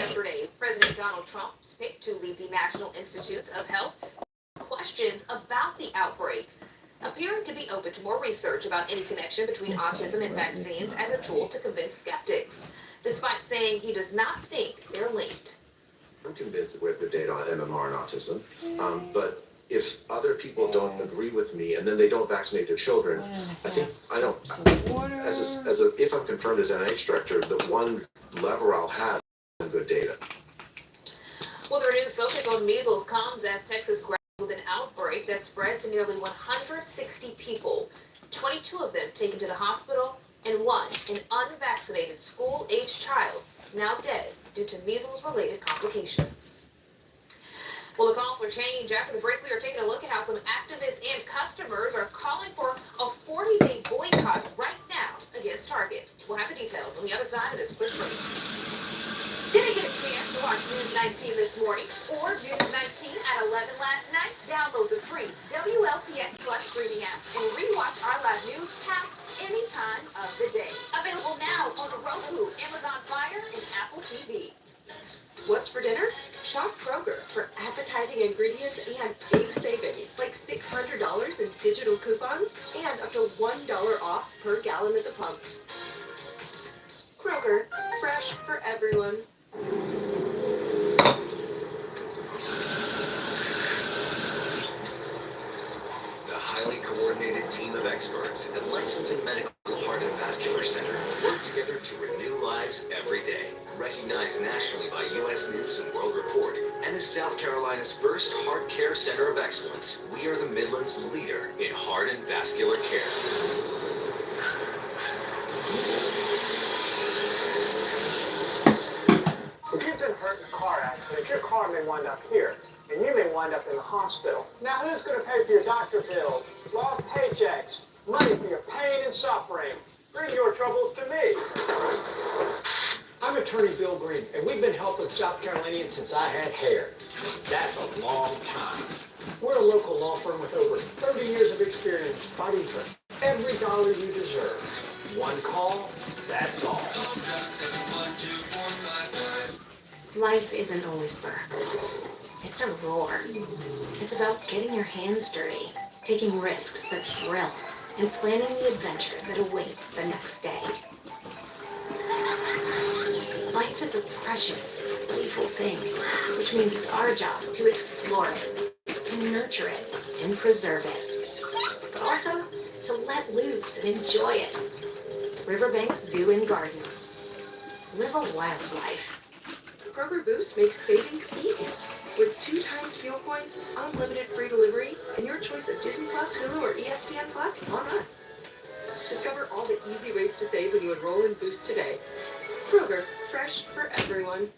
Yesterday, President Donald Trump was picked to lead the National Institutes of Health. Questions about the outbreak, appearing to be open to more research about any connection between autism and vaccines as a tool to convince skeptics, despite saying he does not think they're linked. I'm convinced with the data on MMR and autism, but if other people don't agree with me and then they don't vaccinate their children, if I'm confirmed as NIH director, the one lever I'll have is good data. Well, the renewed focus on measles comes as Texas grappled with an outbreak that spread to nearly 160 people, 22 of them taken to the hospital, and one, an unvaccinated school-aged child, now dead due to measles-related complications. Well, a call for change. After the break, we are taking a look at how some activists and customers are calling for a 40-day boycott right now against Target. We'll have the details on the other side of this quick break. Didn't get a chance to watch News 19 this morning or News 19 at 11 last night? Download the free WLTX Plus streaming app and rewatch our live newscast any time of the day. Available now on Roku, Amazon Fire, and Apple TV. What's for dinner? Shop Kroger for appetizing ingredients and big savings, like $600 in digital coupons and up to $1 off per gallon at the pump. Kroger, fresh for everyone. The highly coordinated team of experts at Lexington Medical Heart and Vascular Center work together to renew lives every day. Recognized nationally by U.S. News and World Report, and as South Carolina's first heart care center of excellence, we are the Midlands' leader in heart and vascular care. If you've been hurt in a car accident, your car may wind up here, and you may wind up in the hospital. Now, who's going to pay for your doctor bills, lost paychecks, money for your pain and suffering? Bring your troubles to me. I'm attorney Bill Green, and we've been helping South Carolinians since I had hair. That's a long time. We're a local law firm with over 30 years of experience fighting for every dollar you deserve. One call, that's all. Life isn't a whisper. It's a roar. It's about getting your hands dirty, taking risks that thrill, and planning the adventure that awaits the next day. Life is a precious, playful thing, which means it's our job to explore it, to nurture it, and preserve it, but also to let loose and enjoy it. Riverbanks Zoo and Garden. Live a wild life. Kroger Boost makes saving easy. With 2 times fuel points, unlimited free delivery, and your choice of Disney Plus, Hulu, or ESPN Plus on us. Discover all the easy ways to save when you enroll in Boost today. Kroger, fresh for everyone.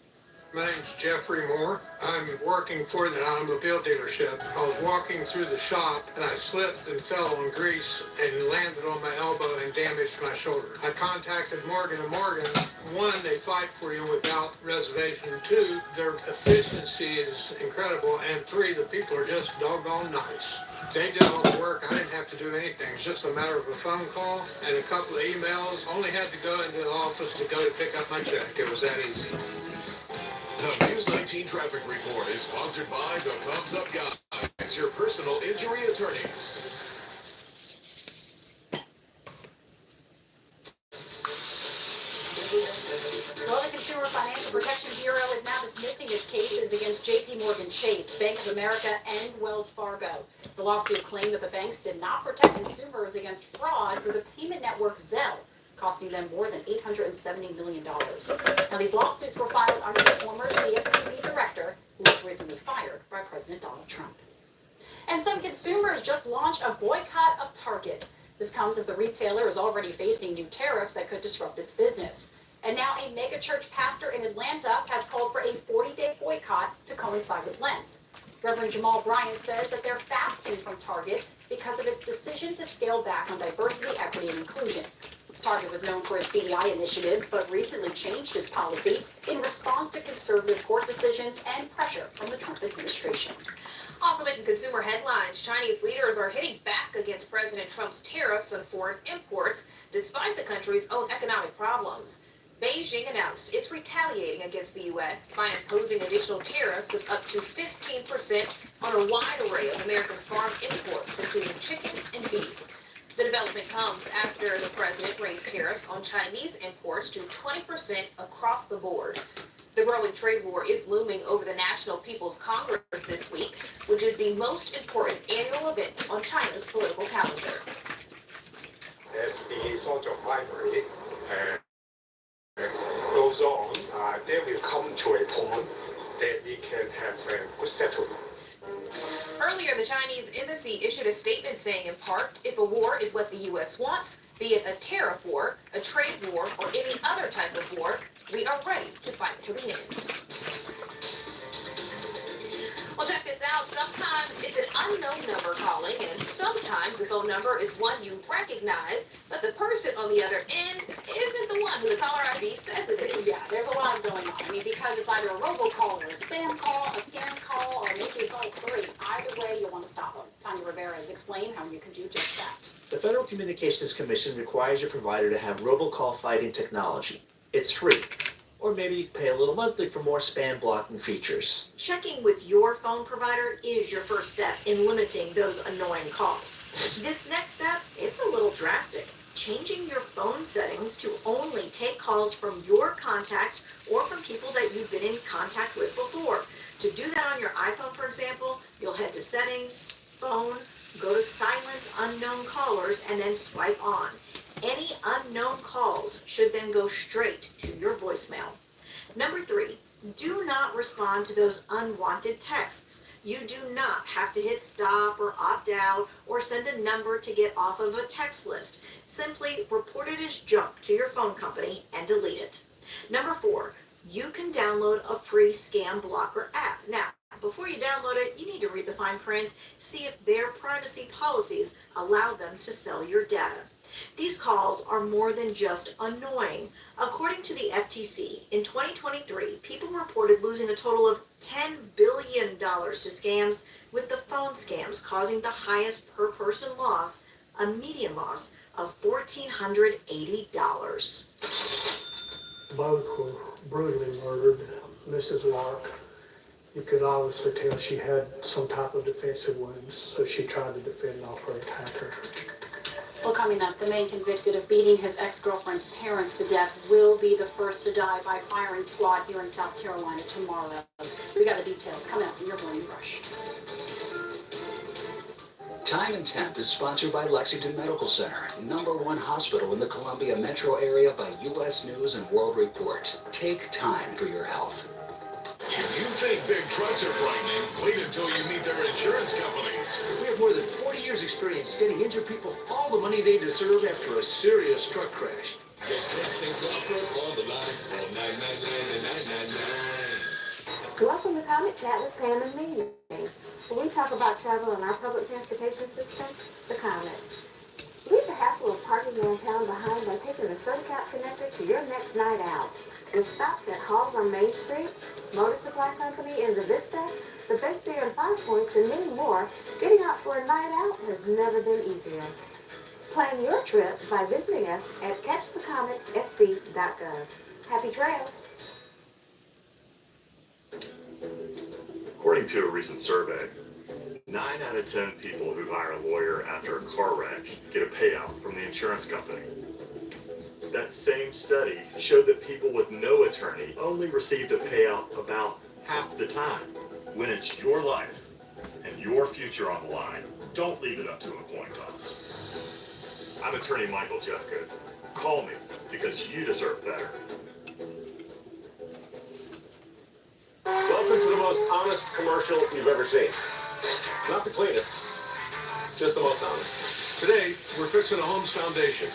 My name's Jeffrey Moore. I'm working for the automobile dealership. I was walking through the shop and I slipped and fell on grease and landed on my elbow and damaged my shoulder. I contacted Morgan & Morgan. 1, they fight for you without reservation. 2, their efficiency is incredible. And 3, the people are just doggone nice. They did all the work. I didn't have to do anything. It's just a matter of a phone call and a couple of emails. Only had to go into the office to go to pick up my check. It was that easy. The News 19 Traffic Report is sponsored by the Thumbs Up Guys, your personal injury attorneys. Well, the Consumer Financial Protection Bureau is now dismissing its cases against J.P. Morgan Chase, Bank of America, and Wells Fargo. The lawsuit claimed that the banks did not protect consumers against fraud for the payment network Zelle, costing them more than $870 million. Now, these lawsuits were filed under the former CFPB director, who was recently fired by President Donald Trump. And some consumers just launched a boycott of Target. This comes as the retailer is already facing new tariffs that could disrupt its business. And now a megachurch pastor in Atlanta has called for a 40-day boycott to coincide with Lent. Reverend Jamal Bryant says that they're fasting from Target because of its decision to scale back on diversity, equity, and inclusion. Target was known for its DEI initiatives, but recently changed its policy in response to conservative court decisions and pressure from the Trump administration. Also making consumer headlines, Chinese leaders are hitting back against President Trump's tariffs on foreign imports, despite the country's own economic problems. Beijing announced it's retaliating against the U.S. by imposing additional tariffs of up to 15% on a wide array of American farm imports, including chicken and beef. The development comes after the president raised tariffs on Chinese imports to 20% across the board. The growing trade war is looming over the National People's Congress this week, which is the most important annual event on China's political calendar. As the sort of rivalry goes on, they will come to a point that we can have a good settlement. Earlier, the Chinese embassy issued a statement saying, in part, if a war is what the U.S. wants, be it a tariff war, a trade war, or any other type of war, we are ready to fight to the end. Well, check this out. Sometimes it's an unknown number calling, and sometimes the phone number is one you recognize, but the person on the other end isn't the one who the caller ID says it is. Yeah, there's a lot going on. I mean, because it's either a robocall or a spam call, a scam call, or maybe it's all three. Either way, you'll want to stop them. Tanya Rivera has explained how you can do just that. The Federal Communications Commission requires your provider to have robocall fighting technology. It's free. Or maybe you pay a little monthly for more spam blocking features. Checking with your phone provider is your first step in limiting those annoying calls. This next step, it's a little drastic. Changing your phone settings to only take calls from your contacts or from people that you've been in contact with before. To do that on your iPhone, for example, you'll head to Settings, Phone, go to Silence Unknown Callers, and then swipe on. Any unknown calls should then go straight to your voicemail. Number 3, do not respond to those unwanted texts. You do not have to hit stop or opt out or send a number to get off of a text list. Simply report it as junk to your phone company and delete it. Number 4, you can download a free scam blocker app. Now, before you download it, you need to read the fine print, see if their privacy policies allow them to sell your data. These calls are more than just annoying. According to the FTC, in 2023, people reported losing a total of $10 billion to scams, with the phone scams causing the highest per person loss, a median loss of $1,480. Both were brutally murdered. Mrs. Lark, you could obviously tell she had some type of defensive wounds, so she tried to defend off her attacker. Well, coming up, the man convicted of beating his ex-girlfriend's parents to death will be the first to die by firing squad here in South Carolina tomorrow. We got the details coming up in your Morning Rush. Time and Temp is sponsored by Lexington Medical Center, #1 hospital in the Columbia metro area by U.S. News and World Report. Take time for your health. If you think big trucks are frightening, wait until you meet their insurance companies. We have more than 40 years experience getting injured people all the money they deserve after a serious truck crash. Get this and Crawford on the line for $999. Welcome to Comic Chat with Pam and Mimi. When we talk about travel and our public transportation system, the Comet. Leave the hassle of parking downtown behind by taking the SunCap connector to your next night out. With stops at Halls on Main Street, Motor Supply Company in the Vista, the Big Bear and Five Points, and many more, getting out for a night out has never been easier. Plan your trip by visiting us at catchthecometsc.gov. Happy trails! According to a recent survey, 9 out of 10 people who hire a lawyer after a car wreck get a payout from the insurance company. That same study showed that people with no attorney only received a payout about half the time. When it's your life and your future on the line, don't leave it up to a coin toss. I'm attorney Michael Jeffcoat. Call me because you deserve better. Welcome to the most honest commercial you've ever seen. Not the cleanest, just the most honest. Today, we're fixing a home's foundation.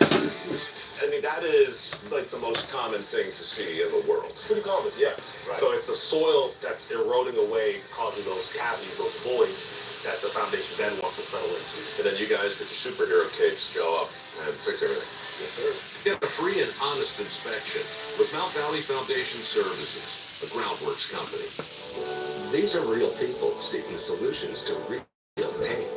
I mean, that is like the most common thing to see in the world. Pretty common, yeah. Right. So it's the soil that's eroding away, causing those cavities, those voids that the foundation then wants to settle into. And then you guys get your superhero capes, show up, and fix everything. Yes, sir. Get a free and honest inspection with Mount Valley Foundation Services, a groundworks company. These are real people seeking solutions to real pain.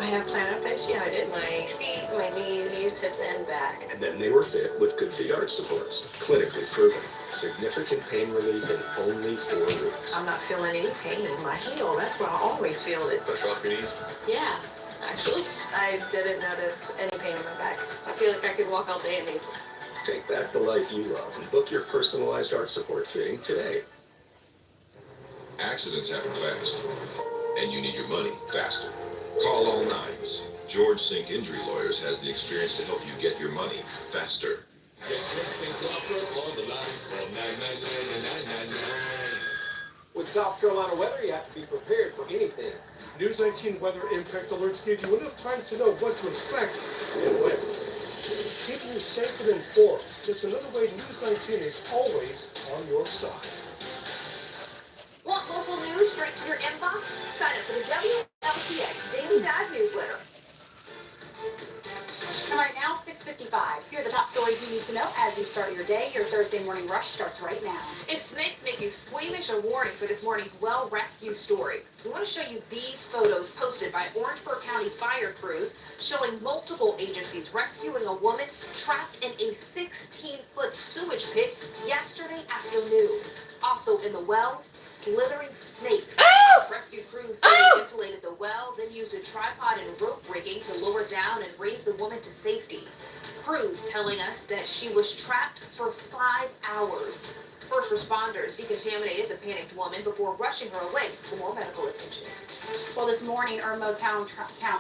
I have plantar fasciitis. My feet, my knees, hips, and back. And then they were fit with good feet arch supports. Clinically proven. Significant pain relief in only 4 weeks. I'm not feeling any pain in my heel. That's where I always feel it. Pressure off your knees? Yeah, actually, I didn't notice any pain in my back. I feel like I could walk all day in these. Take back the life you love and book your personalized arch support fitting today. Accidents happen fast, and you need your money faster. Call all nines. George Sink Injury Lawyers has the experience to help you get your money faster. With South Carolina weather, you have to be prepared for anything. News 19 weather impact alerts give you enough time to know what to expect and when. Keep you safe and informed. Just another way News 19 is always on your side. Want local news straight to your inbox? Sign up for the WLTX Daily Dive newsletter. All right, now 6:55. Here are the top stories you need to know as you start your day. Your Thursday morning rush starts right now. If snakes make you squeamish, a warning for this morning's well rescue story. We want to show you these photos posted by Orangeburg County fire crews showing multiple agencies rescuing a woman trapped in a 16-foot sewage pit yesterday afternoon. Also in the well, slithering snakes. Rescue crews say they ventilated the well, then used a tripod and rope rigging to lower down and raise the woman to safety. Crews telling us that she was trapped for 5 hours. First responders decontaminated the panicked woman before rushing her away for more medical attention. Well, this morning, Irmo Town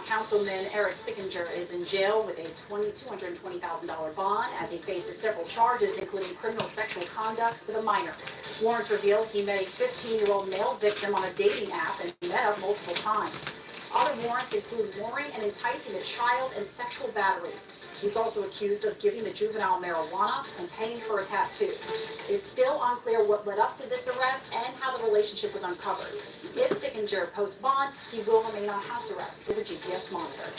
Councilman Eric Sickinger is in jail with a $220,000 bond as he faces several charges, including criminal sexual conduct with a minor. Warrants revealed he met a 15-year-old male victim on a dating app and met up multiple times. Other warrants include luring and enticing a child and sexual battery. He's also accused of giving the juvenile marijuana and paying for a tattoo. It's still unclear what led up to this arrest and how the relationship was uncovered. If Sickinger posts bond, he will remain on house arrest with a GPS monitor.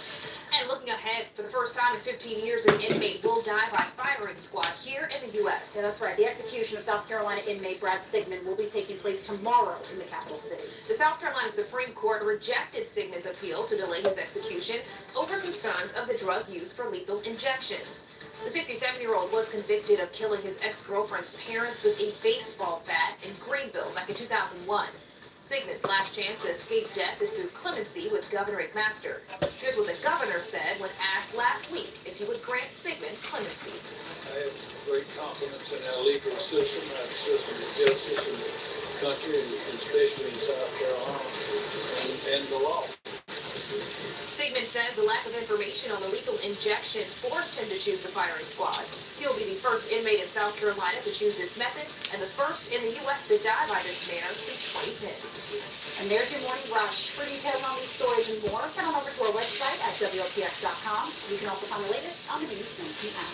And looking ahead, for the first time in 15 years, an inmate will die by firing squad here in the U.S. Yeah, that's right. The execution of South Carolina inmate Brad Sigmund will be taking place tomorrow in the capital city. The South Carolina Supreme Court rejected Sigmund's appeal to delay his execution over concerns of the drug used for lethal injections. The 67-year-old was convicted of killing his ex-girlfriend's parents with a baseball bat in Greenville back in 2001. Sigmund's last chance to escape death is through clemency with Governor McMaster. Here's what the governor said when asked last week if he would grant Sigmund clemency. I have great confidence in our legal system, our system of justice in the country, and especially in South Carolina, and the law. Sigmund says the lack of information on the lethal injections forced him to choose the firing squad. He'll be the first inmate in South Carolina to choose this method and the first in the U.S. to die by this manner since 2010. And there's your morning rush. For details on these stories and more, head on over to our website at WLTX.com. You can also find the latest on the News 19 app.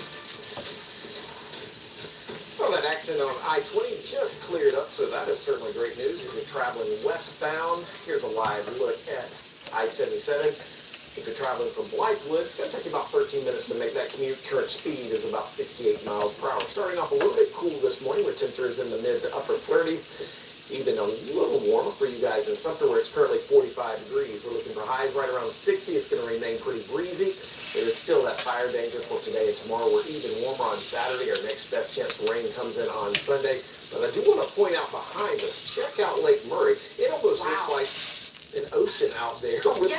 Well, that accident on I-20 just cleared up, so that is certainly great news. If you're traveling westbound, here's a live look at I-77. If you're traveling from Blythewood, it's going to take you about 13 minutes to make that commute. Current speed is about 68 miles per hour. Starting off a little bit cool this morning with temperatures in the mid to upper 30s. Even a little warmer for you guys in Sumter, where it's currently 45 degrees. We're looking for highs right around 60. It's going to remain pretty breezy. There is still that fire danger for today and tomorrow. We're even warmer on Saturday. Our next best chance for rain comes in on Sunday. But I do want to point out behind us, check out Lake Murray. It almost looks like an ocean out there with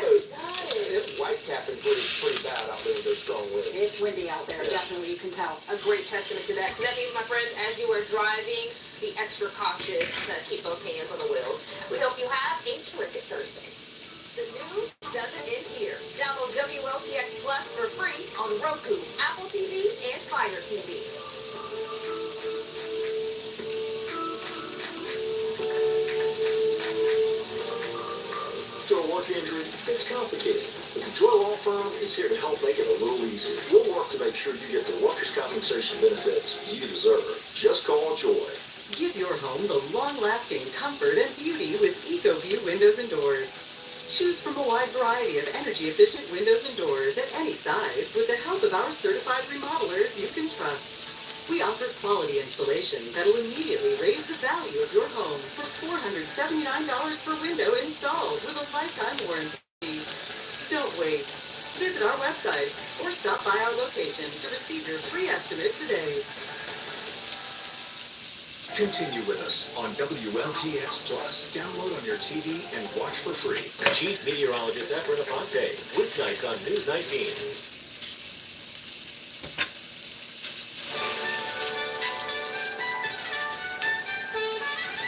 it's whitecapping pretty bad out there with those strong winds. It's windy out there, definitely, you can tell. A great testament to that. So that means, my friends, as you are driving, be extra cautious to keep both hands on the wheels. We hope you have a terrific Thursday. The news doesn't end here. Download WLTX Plus for free on Roku, Apple TV, and Fire TV. To a work injury, it's complicated. The Joy Law Firm is here to help make it a little easier. We'll work to make sure you get the workers' compensation benefits you deserve. Just call Joy. Give your home the long-lasting comfort and beauty with EcoView windows and doors. Choose from a wide variety of energy-efficient windows and doors at any size with the help of our certified remodelers you can trust. We offer quality installation that'll immediately raise the value of your home for $479 per window installed with a lifetime warranty. Don't wait. website or stop by our location to receive your free estimate today. Continue with us on WLTX Plus. Download on your TV and watch for free. Chief Meteorologist Efren Aponte, weeknights on News 19.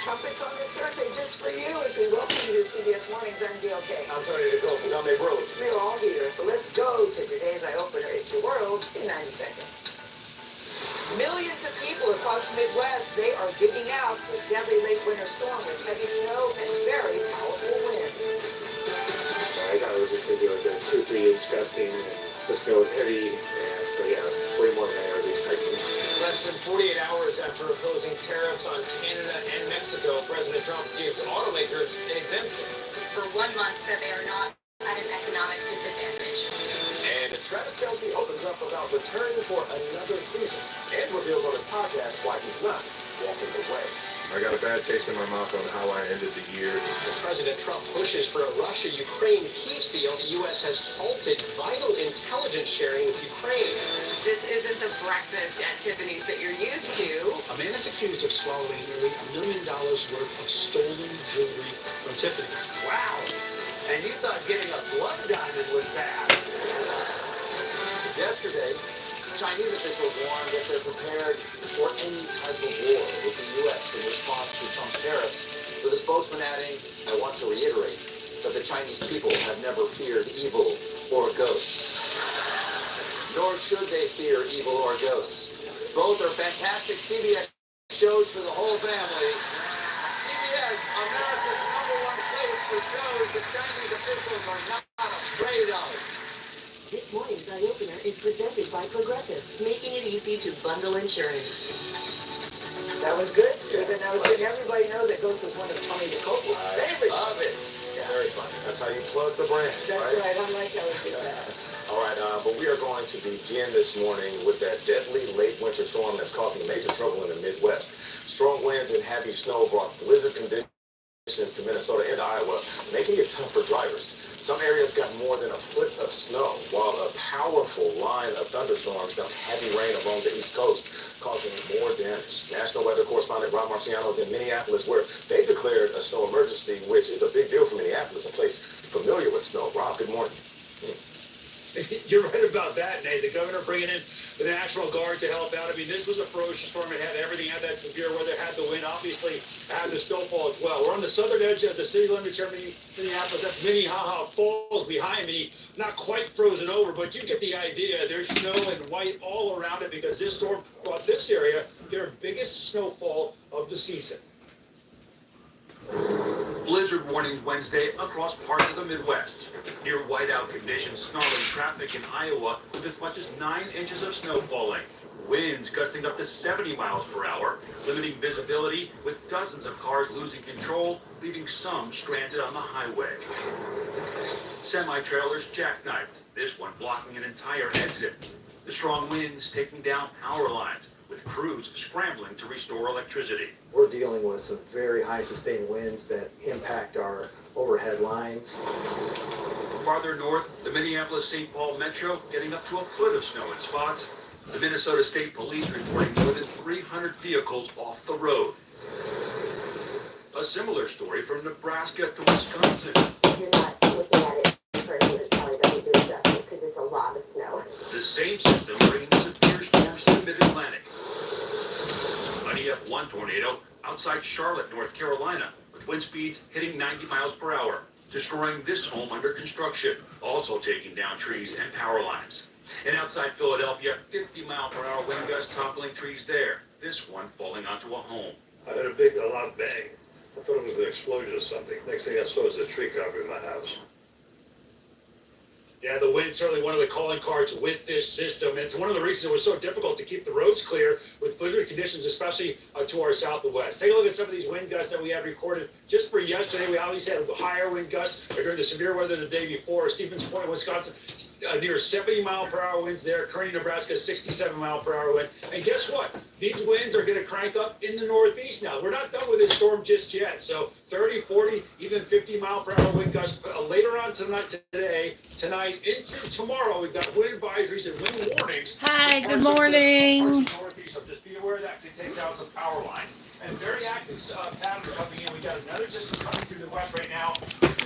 Trumpets on this Thursday just for you as we welcome you to CBS Mornings. I'm Gail Kay. I'm Tony DeGold. Tell me, Bruce. We're all here, so let's go to today's Eye Opener. It's your world in 90 seconds. Millions of people across the Midwest, they are digging out the deadly late winter storm with heavy snow and very powerful winds. I thought it was just going to be like a 2 or 3 inch dusting. The snow was heavy, and so yeah, it's way more than I was expecting. Less than 48 hours after imposing tariffs on Canada and Mexico, President Trump gave automakers an exemption. For 1 month, that they are not at an economic disadvantage. And Travis Kelce opens up about returning for another season and reveals on his podcast why he's not walking away. I got a bad taste in my mouth on how I ended the year. As President Trump pushes for a Russia-Ukraine peace deal, the U.S. has halted vital intelligence sharing with Ukraine. This isn't the breakfast at Tiffany's that you're used to. A man is accused of swallowing nearly $1 million worth of stolen jewelry from Tiffany's. Wow. And you thought getting a blood diamond was bad. Yesterday, Chinese officials warned that they're prepared for any type of war with the U.S. in response to Trump's tariffs, with a spokesman adding, I want to reiterate that the Chinese people have never feared evil or ghosts. Nor should they fear evil or ghosts. Both are fantastic CBS shows for the whole family. CBS, America's #1 place for shows the Chinese officials are not afraid of. This morning's Eye Opener is presented by Progressive, making it easy to bundle insurance. That was good, Stephen. That was good. Everybody knows that Ghost is one of Tony DeCopo's favorites. Love it. Yeah. Very funny. That's how you plug the brand, That's right? right. I like how we did that. All right, but we are going to begin this morning with that deadly late winter storm that's causing major trouble in the Midwest. Strong winds and heavy snow brought blizzard conditions to Minnesota and Iowa, making it tough for drivers. Some areas got more than a foot of snow, while a powerful line of thunderstorms dumped heavy rain along the East Coast, causing more damage. National weather correspondent Rob Marciano is in Minneapolis, where they declared a snow emergency, which is a big deal for Minneapolis, a place familiar with snow. Rob, good morning. You're right about that, Nate. The governor bringing in the National Guard to help out. I mean, this was a ferocious storm. It had everything. It had that severe weather, had the wind, obviously had the snowfall as well. We're on the southern edge of the city limits here in Minneapolis. That's Minnehaha Falls behind me. Not quite frozen over, but you get the idea. There's snow and white all around it because this storm brought this area their biggest snowfall of the season. Blizzard warnings Wednesday across parts of the Midwest. Near whiteout conditions snarling traffic in Iowa with as much as 9 inches of snow falling. Winds gusting up to 70 miles per hour, limiting visibility with dozens of cars losing control, leaving some stranded on the highway. Semi-trailers jackknifed, this one blocking an entire exit. The strong winds taking down power lines, with crews scrambling to restore electricity. We're dealing with some very high sustained winds that impact our overhead lines. Farther north, the Minneapolis-St. Paul Metro getting up to a foot of snow in spots. The Minnesota State Police reporting more than 300 vehicles off the road. A similar story from Nebraska to Wisconsin. You're not looking at it first, it probably doesn't do it justice because it's a lot of snow. The same system bringing severe storms to the Mid-Atlantic. An EF1 tornado outside Charlotte, North Carolina, with wind speeds hitting 90 miles per hour, destroying this home under construction, also taking down trees and power lines. And outside Philadelphia, 50-mile-per-hour wind gusts toppling trees there, this one falling onto a home. I heard a loud bang. I thought it was an explosion or something. Next thing I saw was a tree covering my house. Yeah, the wind certainly one of the calling cards with this system. And it's one of the reasons it was so difficult to keep the roads clear with blizzard conditions, especially to our south and west. Take a look at some of these wind gusts that we had recorded just for yesterday. We obviously had higher wind gusts during the severe weather the day before. Stevens Point, Wisconsin, near 70-mile-per-hour winds there. Kearney, Nebraska, 67-mile-per-hour wind. And guess what? These winds are going to crank up in the northeast now. We're not done with this storm just yet. So 30, 40, even 50-mile-per-hour wind gusts later on tonight, tonight into tomorrow. We've got wind advisories and wind warnings. Hi, good Parts of the morning. Northeast, so just be aware of that. It takes out some power lines. And very active pattern coming in. We got another system coming through the west right now.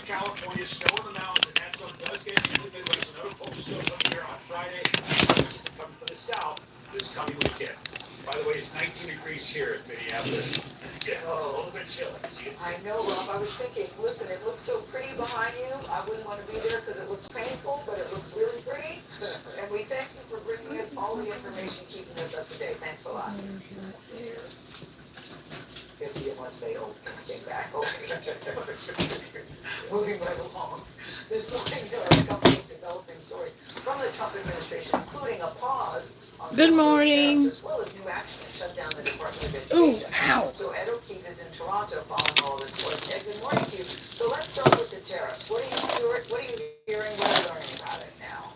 California, snow in the mountains, and that stuff does get into the Midwest. Another cold snow coming here on Friday. System coming from the south this coming weekend. By the way, it's 19 degrees here in Minneapolis. Yeah, it's a little bit chilly. I know, Rob. I was thinking, listen, it looks so pretty behind you. I wouldn't want to be there because it looks painful, but it looks really pretty. And we thank you for bringing us all the information, keeping us up to date. Thanks a lot. Guess you didn't want to say, oh, came back. Okay. Moving right along. This morning, there are a couple of developing stories from the Trump administration, including a pause on Good morning. as well as new action to shut down the Department of Ooh, Education. ow. So Ed O'Keefe is in Toronto following all this work. Ed, good morning to you. So let's start with the tariffs. What are you hearing? What are you learning about it now?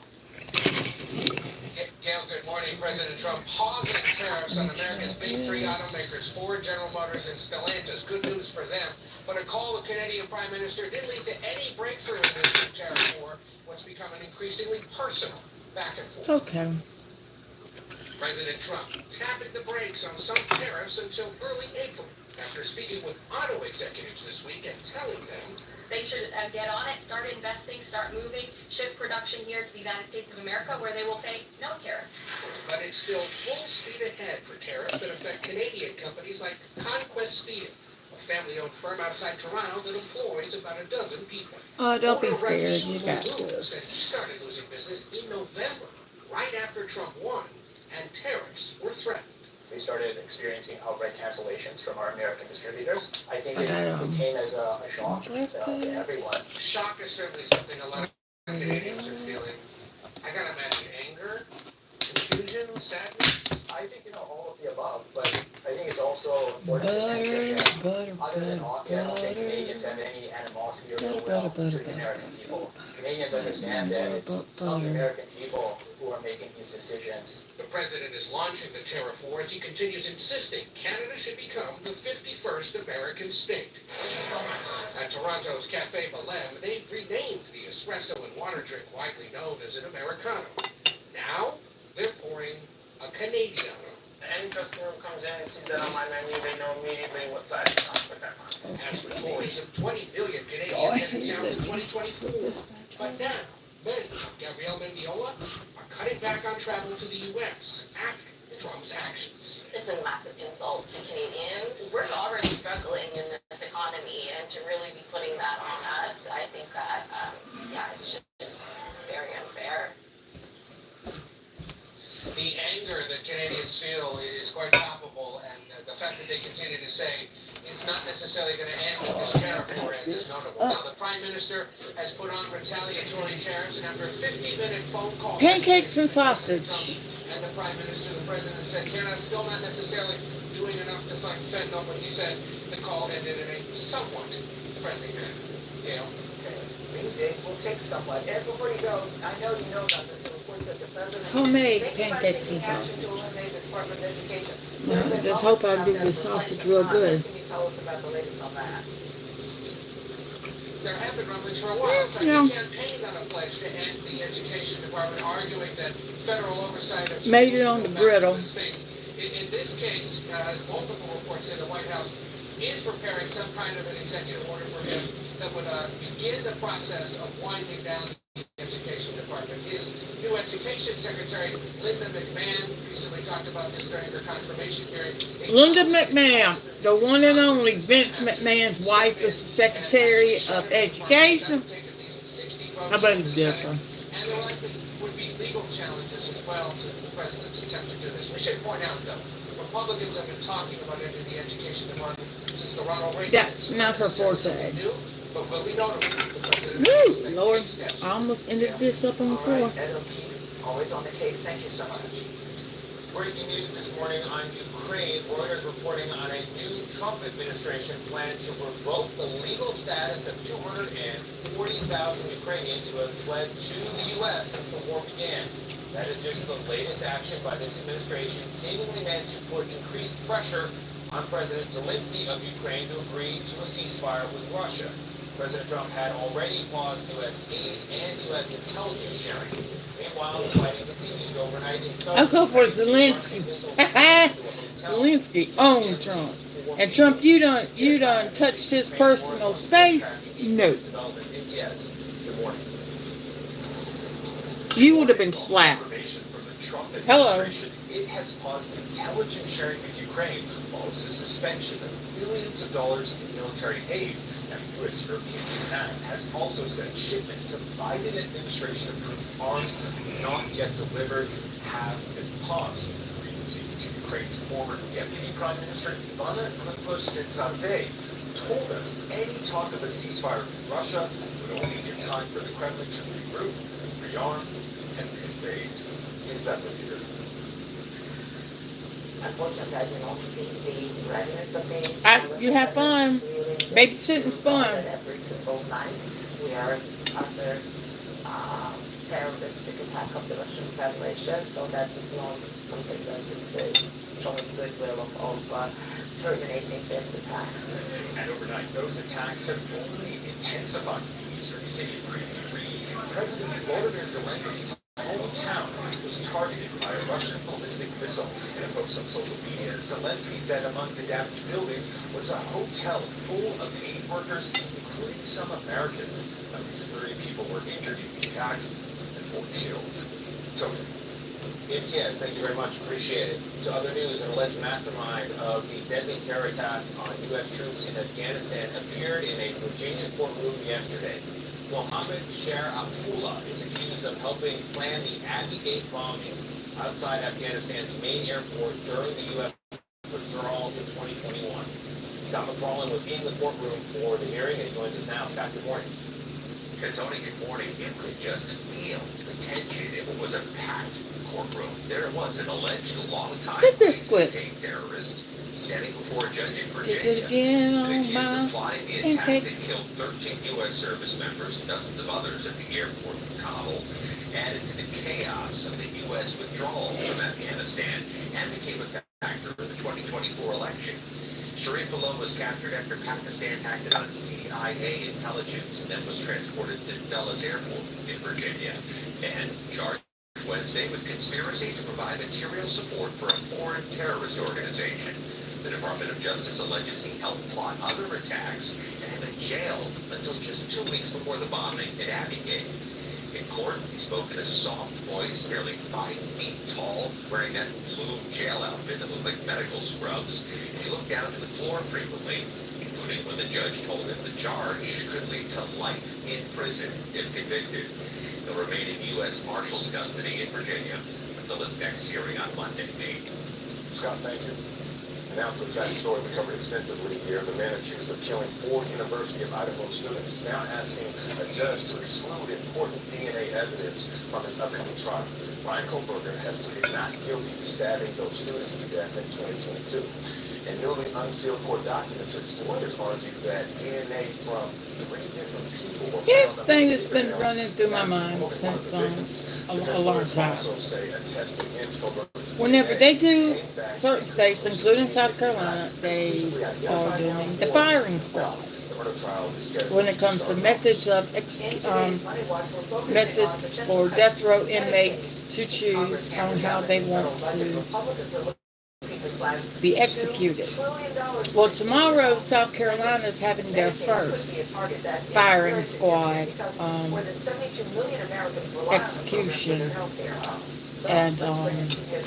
Gail, good morning. President Trump pausing tariffs on America's big three automakers, Ford, General Motors, and Stellantis. Good news for them. But a call to Canadian Prime Minister didn't lead to any breakthrough in this new tariff war, what's become an increasingly personal back and forth. Okay. President Trump tapping the brakes on some tariffs until early April after speaking with auto executives this week and telling them They should get on it, start investing, start moving, shift production here to the United States of America where they will pay no tariff. But it's still full speed ahead for tariffs that affect Canadian companies like Conquest Steel, a family-owned firm outside Toronto that employs about a dozen people. Oh, don't be Owner scared. Raheem You got Muldoon this. said he started losing business in November, right after Trump won, and tariffs were threatened. We started experiencing outright cancellations from our American distributors. I think I it got came as a shock to everyone. Shock is certainly something a lot of Canadians are feeling. I gotta imagine anger, confusion, sadness. I think, all of the above, but I think it's also important to mention that other than hockey, I don't think Canadians have any animosity or ill will to the American people. Canadians understand that it's some American people who are making these decisions. The president is launching the tariff war as he continues insisting Canada should become the 51st American state. At Toronto's Cafe Belém, they've renamed the espresso and water drink widely known as an Americano. Now, they're pouring a Canadiano. Any customer who comes in and sees that on my menu, they know immediately what size to put that on. As for tourism, 20 million Canadians headed south in 2024. But now, men like Gabrielle Mendiola are cutting back on travel to the U.S. after Trump's actions. It's a massive insult to Canadians. We're already struggling in this economy, and to really be putting that on us, I think that, it's just very unfair. The anger that Canadians feel is quite palpable, and the fact that they continue to say it's not necessarily going to end with this tariff war is notable. Now, the Prime Minister has put on retaliatory tariffs, and after a 50-minute phone call... Pancakes and sausage. And the Prime Minister, the President, said Canada's still not necessarily doing enough to fight fentanyl, but he said the call ended in a somewhat friendly manner. Gail? These days will take somewhat. And before you go, I know you know about this. The reports that the president Homemade thinking about pancakes taking and action sausage. to eliminate the Department of Education. Well, I just hope I do the sausage real good. Can you tell us about the latest on that? There have been rumblings for a while. In fact, the campaign on a pledge to end the Education Department, arguing that federal oversight of Made it on the griddle. states. In this case, multiple reports say the White House is preparing some kind of an executive order for him that would begin the process of winding down the Education Department. His new Education Secretary, Linda McMahon, recently talked about this during her confirmation hearing. Linda McMahon, the one and only Vince McMahon's wife, is the Secretary of Education. How about it different? And there likely would be legal challenges as well to the president's attempt to do this. We should point out, though, Republicans have been talking about ending the Education Department since the Ronald Reagan. That's not her forte. But will we know the president? Woo, Lord, I almost ended this up on the floor. Ed O'Keefe, always on the case. Thank you so much. Breaking news this morning on Ukraine. Reuters reporting on a new Trump administration plan to revoke the legal status of 240,000 Ukrainians who have fled to the U.S. since the war began. That is just the latest action by this administration, seemingly meant to put increased pressure on President Zelensky of Ukraine to agree to a ceasefire with Russia. President Trump had already paused U.S. aid and U.S. intelligence sharing. Meanwhile, the fighting continues overnight in I'll go for Zelensky. Zelensky owned Trump. And Trump, you done touched his personal space? No. Good morning. You would have been slapped. Hello. It has paused intelligence sharing with Ukraine, follows the suspension of billions of dollars in military aid. And the U.S. European Union has also said shipments of Biden administration approved arms not yet delivered have been paused. Speaking to Ukraine's former Deputy Prime Minister Ivana Kliposh-Sytsade told us any talk of a ceasefire with Russia would only give time for the Kremlin to regroup, rearm, and invade. Is that the fear? Unfortunately, I do not see the readiness of the... You have fun. Babysitting's fun. Every single night we are under terroristic attack of the Russian Federation, so that is not something that is showing goodwill of terminating these attacks. And overnight, those attacks have only intensified. The eastern city of Kryvyi Rih, President Volodymyr Zelensky's hometown was targeted by a Russian ballistic missile. In a post on social media, Zelensky said among the damaged buildings was a hotel full of aid workers, including some Americans. At least 30 people were injured in the attack and 4 killed. So, MTS, thank you very much. Appreciate it. To other news, an alleged mastermind of the deadly terror attack on U.S. troops in Afghanistan appeared in a Virginia courtroom yesterday. Mohammed Sher Abdullah is accused of helping plan the Abbey Gate bombing outside Afghanistan's main airport during the U.S. withdrawal in 2021. Scott McFarlane was in the courtroom for the hearing, and he joins us now. Scott, good morning. Tony, good morning. You could just feel the tension. It was a packed courtroom. There was an alleged long-time terrorist standing before a judge in Virginia, accused of plotting the attack that killed 13 U.S. service members and dozens of others at the airport in Kabul, added to the chaos of the U.S. withdrawal from Afghanistan, and became a factor in the 2024 election. Sharifullah was captured after Pakistan acted on CIA intelligence and then was transported to Dulles Airport in Virginia and charged Wednesday with conspiracy to provide material support for a foreign terrorist organization. The Department of Justice alleges he helped plot other attacks and had been jailed until just 2 weeks before the bombing at Abbey Gate. In court, he spoke in a soft voice, nearly 5 feet tall, wearing that blue jail outfit that looked like medical scrubs, and he looked down to the floor frequently, including when the judge told him the charge could lead to life in prison if convicted. He'll remain in U.S. Marshal's custody in Virginia until his next hearing on Monday, May. Scott, thank you. And now to a tragic story we covered extensively here. The man accused of killing 4 University of Idaho students is now asking a judge to exclude important DNA evidence from his upcoming trial. Ryan Kohlberger has pleaded not guilty to stabbing those students to death in 2022. In newly unsealed court documents, his lawyers argue that DNA from 3 different people were Here's the thing that's been running through my mind since a long time. Whenever they do certain states, including South Carolina, they are doing the firing squad. When it comes to methods for death row inmates to choose on how they want to be executed. Well, tomorrow South Carolina is having their first firing squad execution. And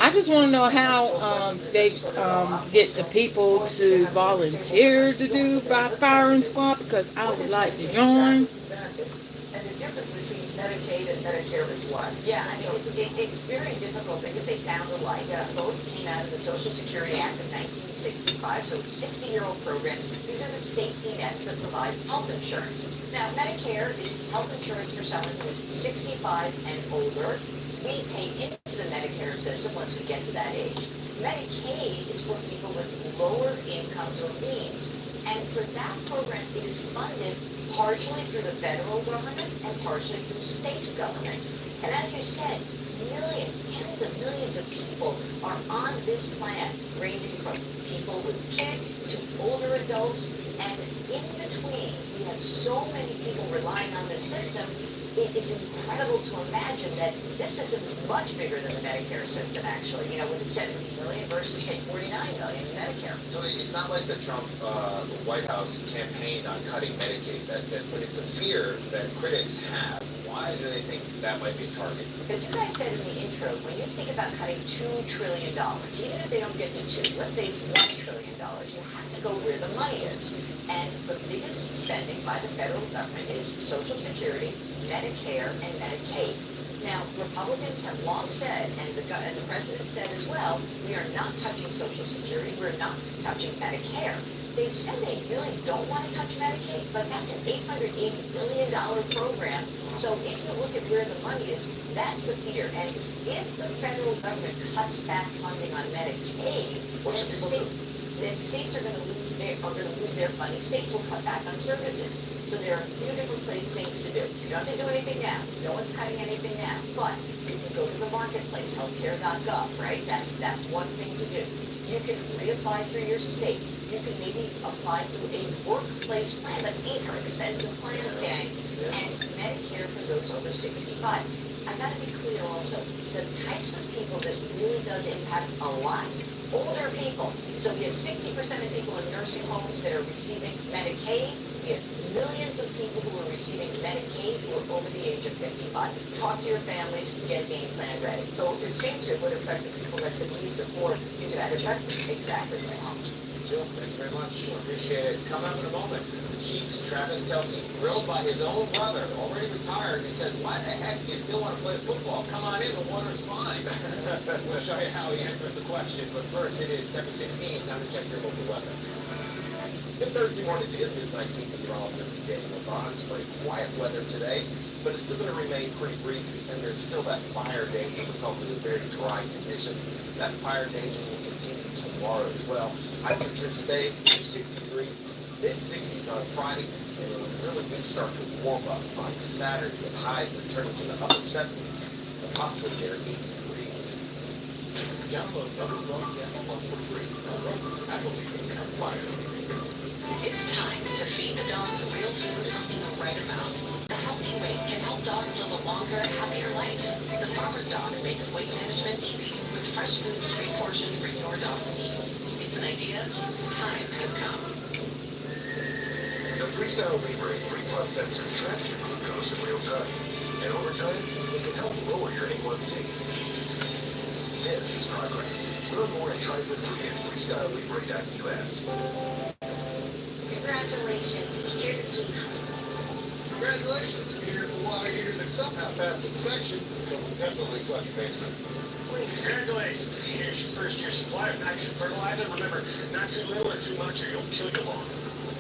I just want to know how they get the people to volunteer to do firing squad, because I would like to join. And the difference between Medicaid and Medicare is what? Yeah, I mean, it's very difficult because they sound alike. Both came out of the Social Security Act of 1965, so 60-year-old programs. These are the safety nets that provide health insurance. Now, Medicare is health insurance for someone who is 65 and older. We pay into the Medicare system once we get to that age. Medicaid is for people with lower incomes or means. And for that program, it is funded partially through the federal government and partially through state governments. And as you said, millions, tens of millions of people are on this plan, ranging from people with kids to older adults. And in between, we have so many people relying on this system, it is incredible to imagine that this system is much bigger than the Medicare system, actually, you know, with the 70 million versus, say, 49 million in Medicare. So it's not like the Trump White House campaigned on cutting Medicaid, but it's a fear that critics have. Why do they think that might be a target? Because you guys said in the intro, when you think about cutting $2 trillion, even if they don't get to 2, let's say it's $1 trillion, you have to go where the money is. And the biggest spending by the federal government is Social Security, Medicare, and Medicaid. Now, Republicans have long said, and the president said as well, we are not touching Social Security, we're not touching Medicare. They've said they really don't want to touch Medicaid, but that's an $880 billion program. So if you look at where the money is, that's the fear. And if the federal government cuts back funding on Medicaid, then states are going to lose their funding. States will cut back on services. So there are a few different things to do. You don't have to do anything now. No one's cutting anything now. But you can go to the marketplace, healthcare.gov, right? That's one thing to do. You can reapply through your state. You can maybe apply through a workplace plan, but these are expensive plans, gang. And Medicare for those over 65. I gotta be clear also, the types of people this really does impact a lot. Older people. So we have 60% of people in nursing homes that are receiving Medicaid. We have millions of people who are receiving Medicaid who are over the age of 55. Talk to your families, get a game plan ready. So it seems it would affect the people that could least afford You do that exactly right. Jill, thank you very much. Appreciate it. Coming up in a moment, the Chiefs' Travis Kelce, grilled by his own brother, already retired. He says, why the heck do you still want to play football? Come on in, the water's fine. We'll show you how he answered the question. But first, it is 7:16. Time to check your local weather. Good Thursday morning to you. It is 19th meteorologist Daniel Bonds. Pretty quiet weather today, but it's still going to remain pretty breezy, and there's still that fire danger because of the very dry conditions. That fire danger will continue tomorrow as well. High temperatures today, 60 degrees, mid-60s on Friday, and it will really do start to warm up on Saturday with highs returning to the upper 70s, and possibly near 80 degrees. Download WLTX Plus for free on Apple TV and Fire. It's time to feed the dogs real food in the right amount. The healthy weight can help dogs live a longer, happier life. The Farmer's Dog makes weight management easy with fresh food pre-portioned for your dog's needs. It's an idea whose time has come. The Freestyle Libre 3 Plus sensor tracks your glucose in real time. And over time, it can help lower your A1C. This is progress. Learn more and try for free at freestylelibre.us. Congratulations, you're the keys. Congratulations, here's the water heater that somehow passed inspection. It'll definitely flush your basement. Congratulations. Here's your first year supply of nitrogen fertilizer. Remember, not too little or too much or you'll kill your lawn.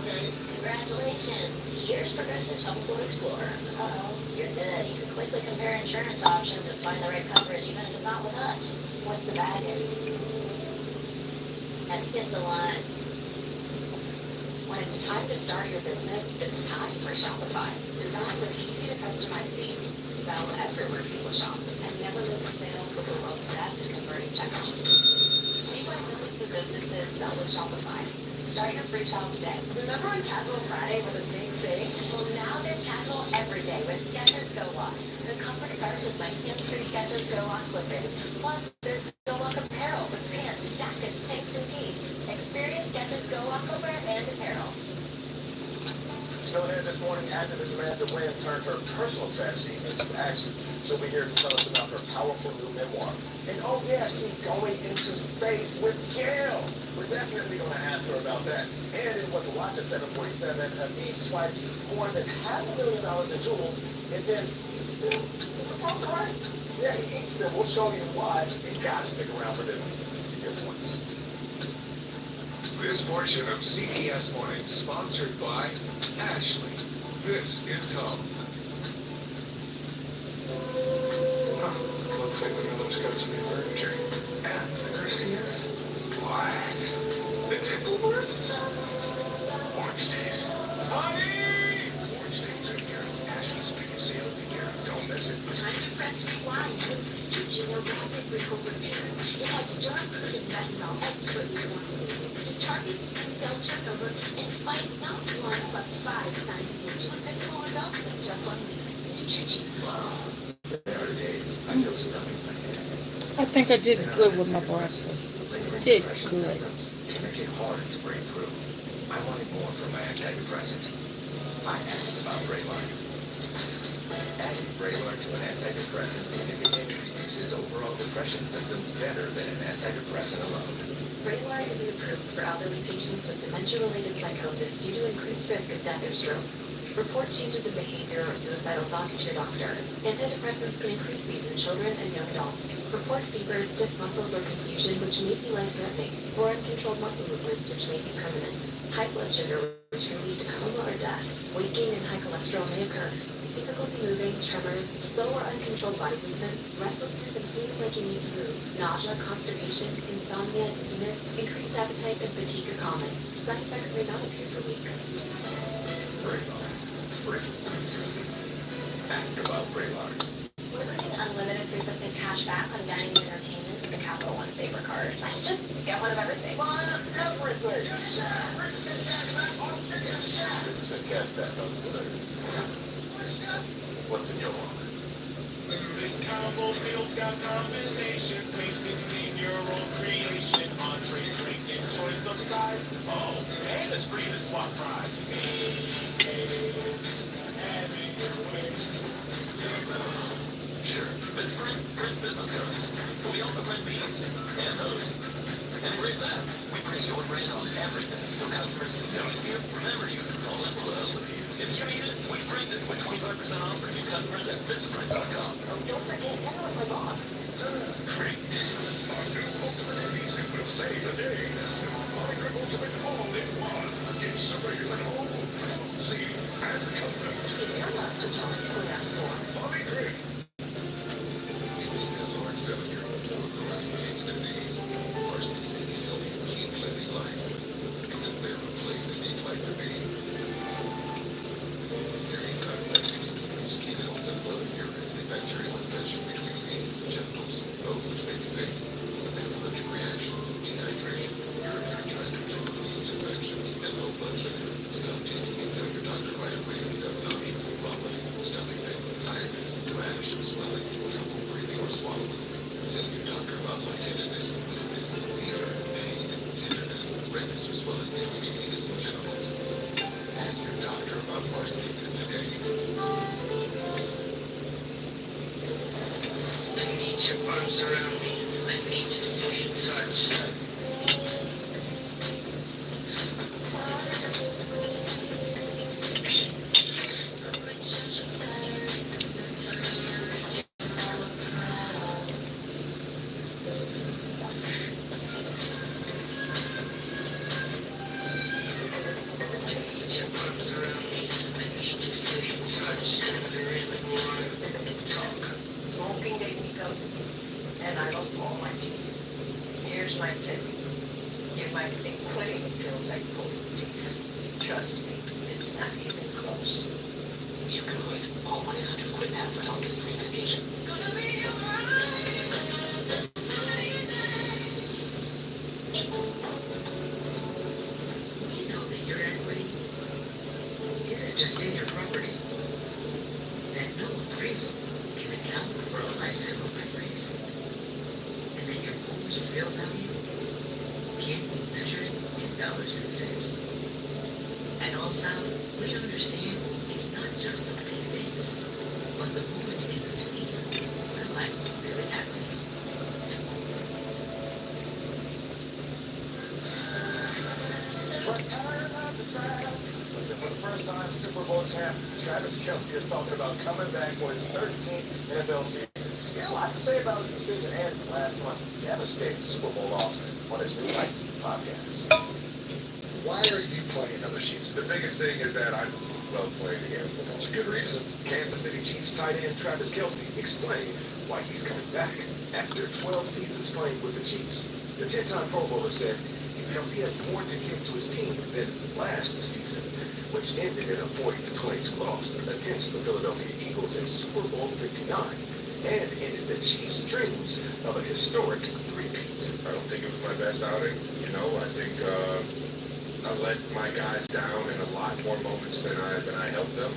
Okay. Congratulations. Here's Progressive's Home Quote Explorer. Uh-oh, you're good. You can quickly compare insurance options and find the right coverage even if it's not with us. What's the bad news? Now skip the line. When it's time to start your business, it's time for Shopify. Designed with easy to customize themes, sell everywhere people shop, and never miss a sale with the world's best converting checkout. See why millions of businesses sell with Shopify. Start your free trial today. Remember when Casual Friday was a big thing? Well, now there's casual every day with Skechers Go Walk. The comfort starts with my hands-free Skechers Go Walk slippers. Plus, there's Go Walk apparel with pants, jackets, tanks, and tees. Experience Skechers Go Walk footwear and apparel. Still here this morning, activist Amanda Wynn turned her personal tragedy into action. She'll be here to tell us about her powerful new memoir. And oh yeah, she's going into space with Gail. We're definitely going to ask her about that. And in What to Watch at 7:47, a thief swipes more than $500,000 in jewels and then eats them. Is the problem right? Yeah, he eats them. We'll show you why. You gotta stick around for this. This is CBS Mornings. This portion of CBS Mornings sponsored by Ashley. This is home. Looks like the miller's got some new furniture. And the Garcias? What? The Timberwolves? Orange Days. Honey! Orange Days are here. Ashley's biggest sale of the year. Don't miss it. Time to press rewind with Teaching a Rapid Wrinkle Repair. It has dark-coated retinol expertly formulated to target skin cell turnover and fight not one but 5 signs of achieve physical results in just 1 week. Wow. There are days I feel stuck in my head. I think I did good with my breakfast. Did good. Can make it hard to break through. I wanted more from my antidepressant. I asked about Vraylar. Adding Vraylar to an antidepressant significantly reduces overall depression symptoms better than an antidepressant alone. Vraylar is approved for elderly patients with dementia-related psychosis due to increased risk of death or stroke. Report changes in behavior or suicidal thoughts to your doctor. Antidepressants can increase these in children and young adults. Report fever, stiff muscles, or confusion, which may be life-threatening, or uncontrolled muscle movements, which may be permanent. High blood sugar, which can lead to coma or death. Weight gain and high cholesterol may occur. Difficulty moving, tremors, slow or uncontrolled body movements, restlessness and feeling like you need to move, nausea, constipation, insomnia, dizziness, increased appetite, and fatigue are common. Side effects may not appear for weeks. Vraylar. Ask about Vraylar. We're earning unlimited 3% cash back on dining and entertainment with the Capital One Saver card. I should just get one of everything. One of everything. 3% cash back on dessert. What's in your wallet? This combo meal's got combinations. Make this thing your own creation. Entree, drink, and choice of size. Oh, and it's free to swap fries. Sure. This prints business cards. But we also print beans and those. And great that. We print your brand on everything so customers can notice you, remember you, and fall in love with you. If you need it, we print it with 25% off for new customers at visitprint.com. Oh, don't forget, dinner with my mom. Great. Our new ultimate adhesive will save the day. New ultimate all-in-one. It's regular home, food, and comfort. If you're not the John Kelly asked for. Bobby Green. If you have heart failure or chronic kidney disease, RCA can help you keep living life because there are places you'd like to be. Serious side effects include reduced ketones and blood, urine, and bacterial infection between the anus and genitals, both which may be fatal. Severe allergic reactions, dehydration, urinary tract or genital yeast infections, and low blood sugar. Stop taking and tell your doctor right away if you have nausea, vomiting, stomach pain, tiredness, rash, swelling, trouble breathing or swallowing. Tell your doctor about lightheadedness, weakness, fever, pain, tenderness, redness or swelling between the anus and genitals. Ask your doctor about Farxiga today. I need your arms around me. I need to feel your touch. Smoking gave me gum disease, and I lost all my teeth. Here's my tip. You might think quitting feels like pulling teeth. Trust me, it's not even close. You can quit. Call 1-800-QUIT now for help with free medication. It's gonna be You know that your equity isn't just in your property. That no appraisal can account for a lifetime of memories. And that your home's real value can't be measured in dollars and cents. At All South, we understand it's not just the big things, but the moments in between where life really happens. Listen, for the first time, Super Bowl champ Travis Kelce is talking about coming back for his 13th NFL season. He had a lot to say about his decision and last month's devastating Super Bowl loss on his New Heights podcast. Why are you playing another Chiefs? The biggest thing is that I love playing again. That's a good reason. Kansas City Chiefs tight end Travis Kelce explained why he's coming back after 12 seasons playing with the Chiefs. The 10-time Pro Bowler said he feels he has more to give to his team than last season, which ended in a 40-22 loss against the Philadelphia Eagles in Super Bowl 59 and ended the Chiefs' dreams of a historic three-peat. I don't think it was my best outing. You know, I think I let my guys down in a lot more moments than I helped them.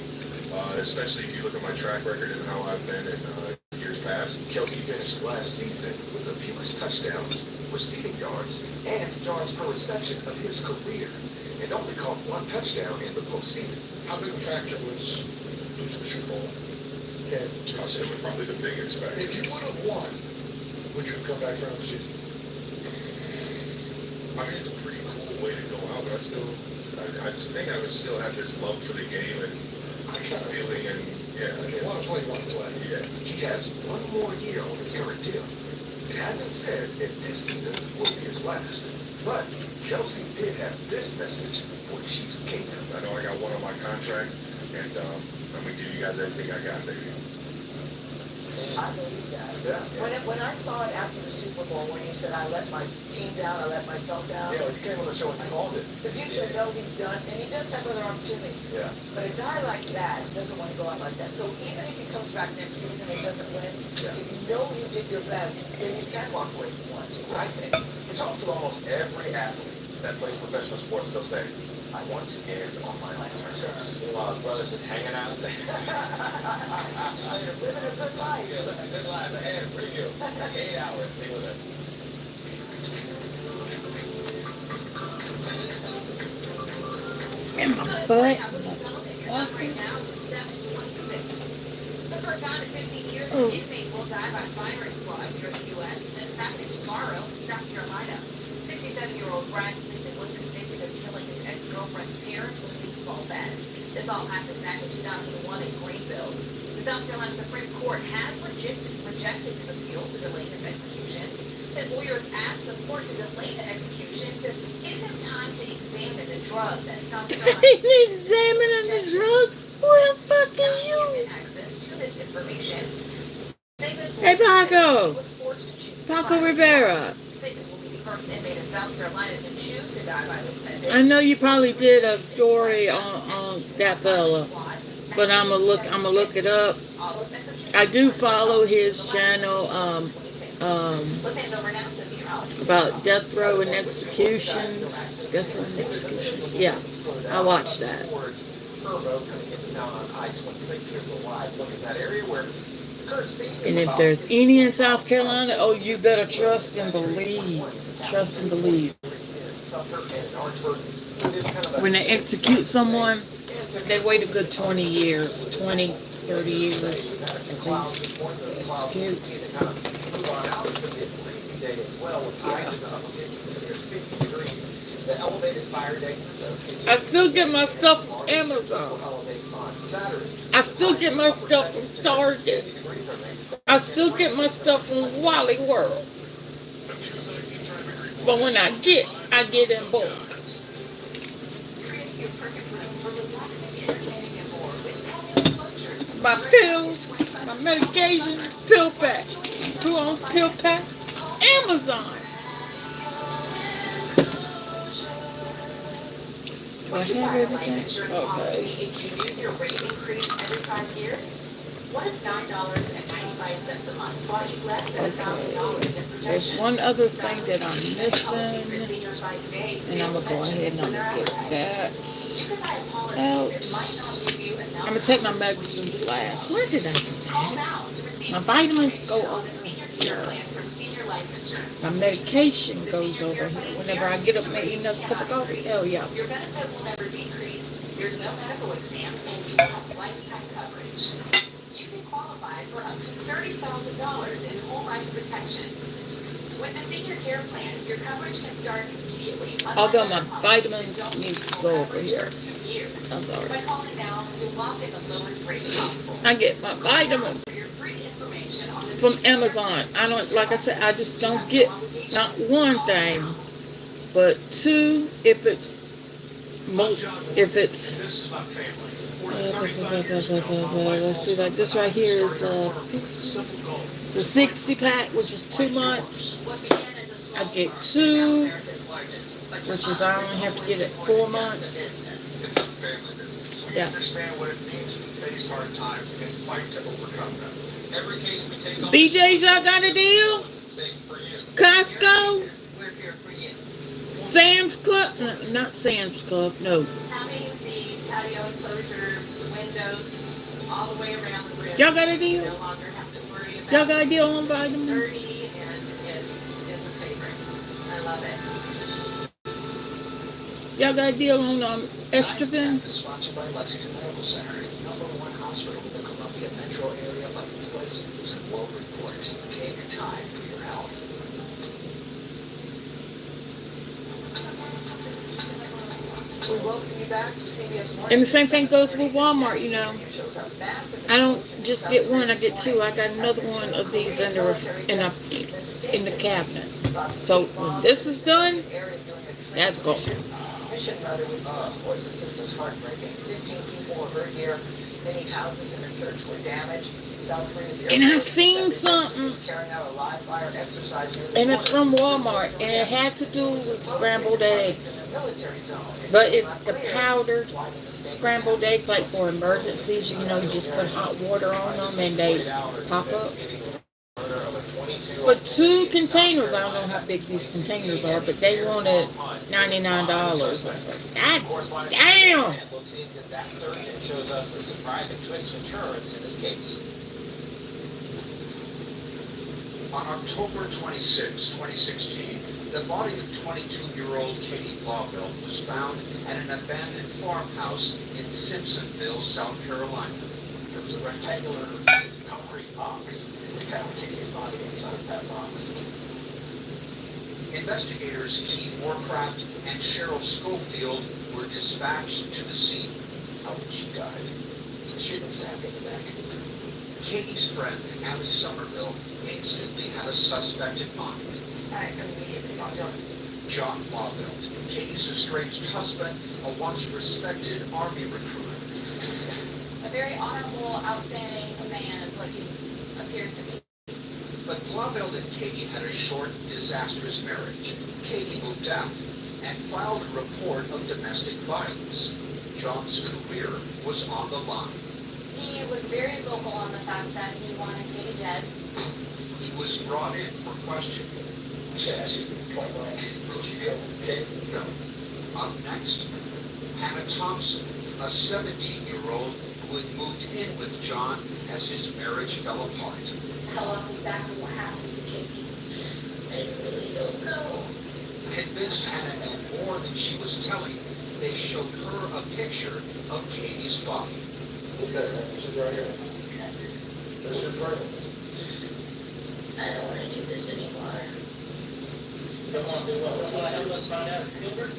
Especially if you look at my track record and how I've been in years past. Kelsey finished last season with the fewest touchdowns, receiving yards, and yards per reception of his career, and only caught 1 touchdown in the postseason. How big a factor was losing the Super Bowl? And I'll say we're probably the biggest factor. if you would have won, would you have come back for another season? I mean, it's a pretty cool way to go out, but I just think I would still have this love for the game and feeling, and You want to play, you want to play. yeah. He has 1 more year on his current deal. It hasn't said if this season will be his last, but Kelsey did have this message for Chiefs Kingdom. I know I got 1 on my contract, and I'm gonna give you guys everything I got, baby. I believe that. Yeah. When I saw it after the Super Bowl, when you said, I let my team down, I let myself down. Yeah, you came on the show and called it. Because you said, no, he's done, and he does have other opportunities. Yeah. But a guy like that doesn't want to go out like that. So even if he comes back next season and doesn't win, Yeah. if you know you did your best, then you can walk away from one, I think. You talk to almost every athlete that plays professional sports, they'll say, I want to end on my own terms. Meanwhile, his brother's just hanging out. Living a good life. Yeah, living a good life ahead for you. 8 hours, stay with us. In my Good butt. morning. I'm looking right now is 7:26. The first time in 15 years, an inmate will die by firing squad here in the U.S. and it's happening tomorrow in South Carolina. 67-year-old Brad Sigmund was convicted of killing his ex-girlfriend's parents with a baseball bat. This all happened back in 2001 in Greenville. The South Carolina Supreme Court has rejected his appeal to delay his execution. His lawyers asked the court to delay the execution to give him time to examine the drug that South Carolina Examining the drug? Who the fuck is you? access to this information. Sigmund's Hey, lawyer said Paco. he was forced to choose Paco firing Rivera. squad. Sigmund will be the first inmate in South Carolina to choose to die by this method. I know you probably did a story on that fella, but I'm gonna look it up. I do follow his channel Let's hand over now to meteorologist. about death row and executions. Death row and executions. Yeah, I watched that. Curvo coming into town on I-26. Here's a live look at that area where the current speed is And if about there's any in South Carolina, oh, you better trust and believe. Trust and believe. When they execute someone, they wait a good 20 years, 20, 30 years at least. Execute. I still get my stuff from Amazon. I still get my stuff from Target. I still get my stuff from Wally World. But when I get in bulk. My pills, my medication, pill pack. Who owns pill pack? Amazon. Do I have everything? Okay. If you knew your rate increased every 5 years, what if $9.95 a month bought you less than $1,000 in protection? There's one other thing that I'm missing, and I'm gonna go ahead and I'm gonna get that out. I'm gonna take my medicines last. Where did I do that? My vitamins go over here. My medication goes over here. Whenever I get up and eat another cup of coffee, hell yeah. Your benefit will never decrease. There's no medical exam, and you have lifetime coverage. You can qualify for up to $30,000 in whole life protection. With the senior care plan, your coverage can start immediately. Although my vitamins need to go over here. I'm sorry. By calling now, you'll lock in the lowest rate possible. I get my vitamins For your free information on the from Amazon. I don't, like I said, I just don't get not one thing, but two if it's let's see, like this right here is it's a 60 pack, which is 2 months. I get 2, which is I only have to get it 4 months. It's a family business. We Yeah. understand what it means to face hard times and fight to overcome them. Every case we take on BJ's, y'all got a deal? is at stake for you. Costco? We're here for you. Sam's Club, no, not Sam's Club, no. Having the patio enclosure, the windows, all the way around the rim. Y'all got a You deal? no longer have to worry about Y'all got a deal on it being vitamins? dirty, and it is a favorite. I love it. Y'all got a deal on estrogen? Is sponsored by Lexington Medical Center, #1 hospital in the Columbia metro area by U.S. News and World Report. Take time for your health. We welcome you back to CBS Morning. And the same thing goes with Walmart, you know. I don't just get one, I get two. I got another one of these in the cabinet. So when this is done, that's gone. Mission mother was lost. Voices, this is heartbreaking. 15 people were hurt here. Many houses in the church were damaged. South Korea's And I seen something, carrying out a live fire exercise near the and it's border. from Walmart, and it had to do with scrambled eggs. Military zone. But it's the powdered scrambled eggs, like for emergencies. You know, you just put hot water on them and they pop up. For 2 containers, I don't know how big these containers are, but they wanted $99. I was like, God damn! Looks into that search and shows us a surprising twist in insurance in this case. On October 26, 2016, the body of 22-year-old Katie Blauvelt was found at an abandoned farmhouse in Simpsonville, South Carolina. There was a rectangular concrete box. We found Katie's body inside that box. Investigators Keith Warcraft and Cheryl Schofield were dispatched to the scene. How did she die? She'd been stabbed in the neck. Katie's friend, Allie Somerville, instantly had a suspect in mind. I immediately got John. John Blauvelt, Katie's estranged husband, a once respected Army recruiter. A very honorable, outstanding man is what he appeared to be. But Blauvelt and Katie had a short, disastrous marriage. Katie moved out and filed a report of domestic violence. John's career was on the line. He was very vocal on the fact that he wanted Katie dead. He was brought in for questioning. She asked you point blank, could you kill Katie? No. Up next, Hannah Thompson, a 17-year-old who had moved in with John as his marriage fell apart. Tell us exactly what happened to Katie. I really don't know. Convinced Hannah knew more than she was telling, they showed her a picture of Katie's body. Okay, this is right here. This is right here. I don't want to do this anymore. You don't want to do what? Help us find out, Gilbert?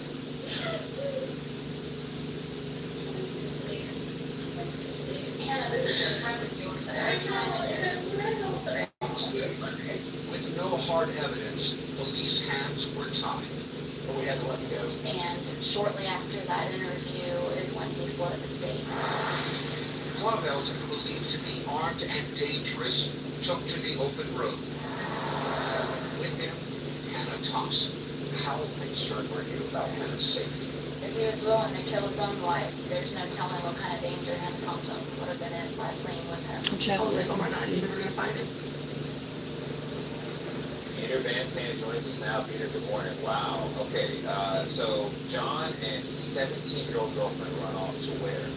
Hannah, this is a friend of yours. I With no hard evidence, police hands were tied. But we had to let him go. And shortly after that interview is when he fled the state. Blauvelt, believed to be armed and dangerous, took to the open road. With him, Hannah Thompson. How concerned were you about Hannah's safety? If he was willing to kill his own wife, there's no telling what kind of danger Hannah Thompson would have been in by fleeing with him. Oh my God, you're never going to find him. Peter Van Sant joins us now. Peter, good morning. Wow. Okay, so John and 17-year-old girlfriend run off to where?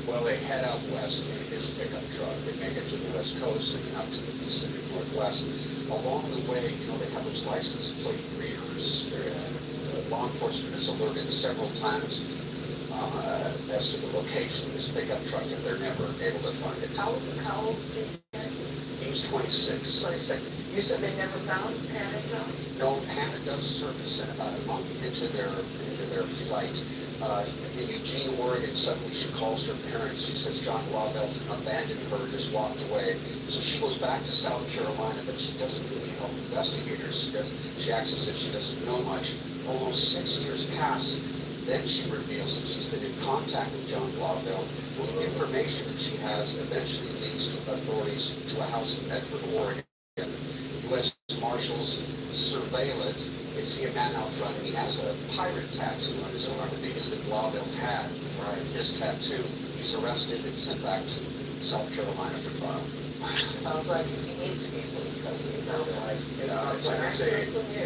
Well, they head out west in his pickup truck. They make it to the west coast and out to the Pacific Northwest. Along the way, they have those license plate readers. Law enforcement has alerted several times as to the location of this pickup truck, and they're never able to find it. How old is he? He was 26. 26. You said they never found Hannah, John? No, Hannah does surface in about a month into their flight. In Eugene, Oregon, suddenly she calls her parents. She says John Blauvelt abandoned her, just walked away. So she goes back to South Carolina, but she doesn't really help investigators. She acts as if she doesn't know much. Almost 6 years pass. Then she reveals that she's been in contact with John Blauvelt. Well, the information that she has eventually leads to authorities to a house in Medford, Oregon. U.S. Marshals surveil it. They see a man out front, and he has a pirate tattoo on his arm, and they knew that Blauvelt had this tattoo. He's arrested and sent back to South Carolina for trial. Sounds like he needs to be in police custody. Sounds like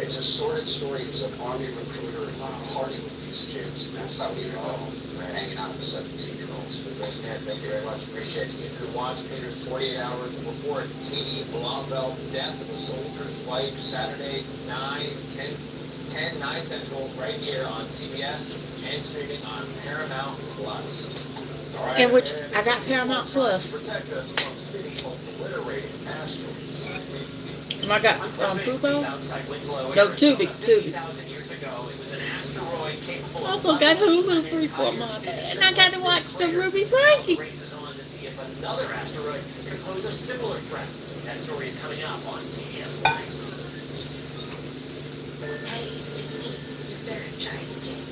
It's a sordid story. He was an Army recruiter, party with these kids. That's how we know. Hanging out with 17-year-olds. Sam, thank you very much. Appreciate it. You could watch Peter's 48 Hours report. Katie Blauvelt, death of a soldier's wife, Saturday, 9 Central, right here on CBS and streaming on Paramount Plus. Right. In which I got Paramount Plus. Protect us from city obliterating asteroids. And I got Fubo? No, Tubi. I also got Hulu free for a month. And I got to watch the Ruby Frankie. Races on to see if another asteroid could pose a similar threat. That story is coming up on CBS Lines. Hey, it's me, your very dry skin.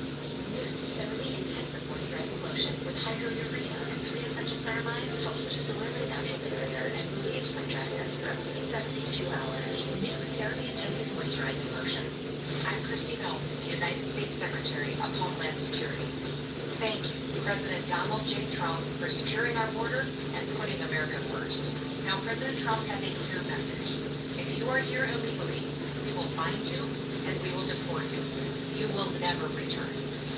New Ceramide Intensive Moisturizing Lotion with hydrourea and 3 essential ceramides helps restore my natural barrier and relieves my dryness for up to 72 hours. New Ceramide Intensive Moisturizing Lotion. I'm Christy Bell, United States Secretary of Homeland Security. Thank you, President Donald J. Trump, for securing our border and putting America first. Now, President Trump has a clear message. If you are here illegally, we will find you and we will deport you. You will never return.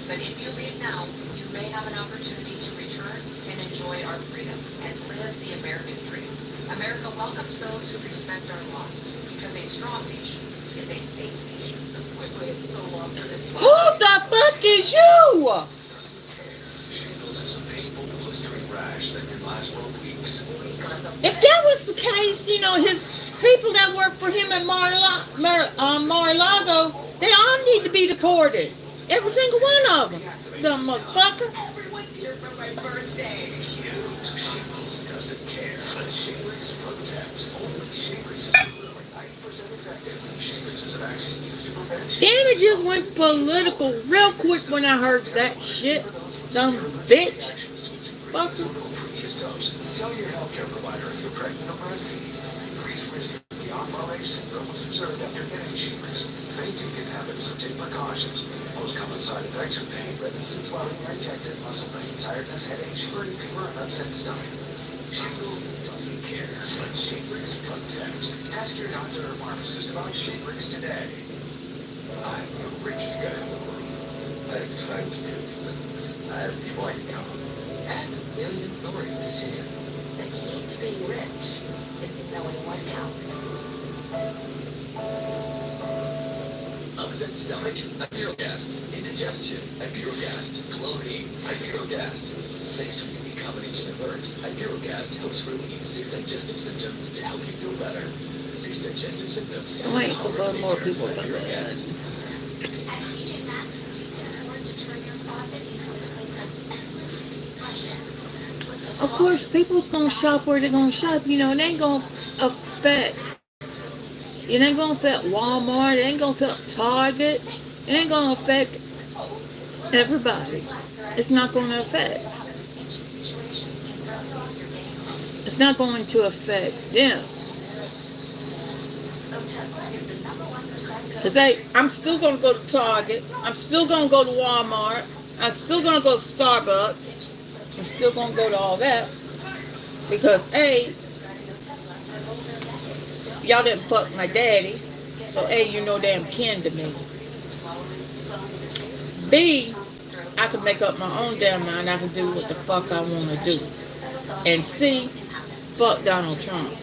But if you leave now, you may have an opportunity to return and enjoy our freedom and live the American dream. America welcomes those who respect our laws, because a strong nation is a safe nation. We've waited so long for this. Who the fuck is you? Shingles is a painful blistering rash that can last for weeks. If that was the case, you know, his people that work for him at Mar-a-Lago, they all need to be deported. Every single one of them. Dumb motherfucker. Everyone's here for my birthday. Shingles doesn't care. Shingrix protects. Only Shingrix is 90% effective. Shingrix is a vaccine used to prevent Damn, it just went political real quick when I heard that shit. Dumb bitch. Fucker. Tell your healthcare provider if you're pregnant or breastfeeding. Increased risk of Guillain-Barré syndrome was observed after getting Shingrix. Fainting can happen, so take precautions. Most common side effects are pain, redness, swelling, irritated muscle pain, tiredness, headache, shivering, fever, and upset stomach. Shingles doesn't care, but Shingrix protects. Ask your doctor or pharmacist about Shingrix today. I'm the richest guy in the world. I have time to give. I have people I can count on. And a million stories to share. The key to being rich is knowing what counts. Upset stomach, Ibirogast. Indigestion, Ibirogast. Bloating, Ibirogast. Thanks to unique combination of herbs, Ibirogast helps relieve 6 digestive symptoms to help you feel better. 6 digestive symptoms. I'm waiting for more people to come in. At TJ Maxx, you can afford to turn your closet into a place of endless expression. Of course, people's gonna shop where they're gonna shop. You know, it ain't gonna affect. It ain't gonna affect Walmart. It ain't gonna affect Target. It ain't gonna affect everybody. It's not gonna affect. It's not going to affect them. Because I'm still going to go to Target. I'm still going to go to Walmart. I'm still going to go to Starbucks. I'm still going to go to all that. Because A, y'all didn't fuck my daddy. So A, you no damn kin to me. B, I can make up my own damn mind. I can do what the fuck I want to do. And C, fuck Donald Trump.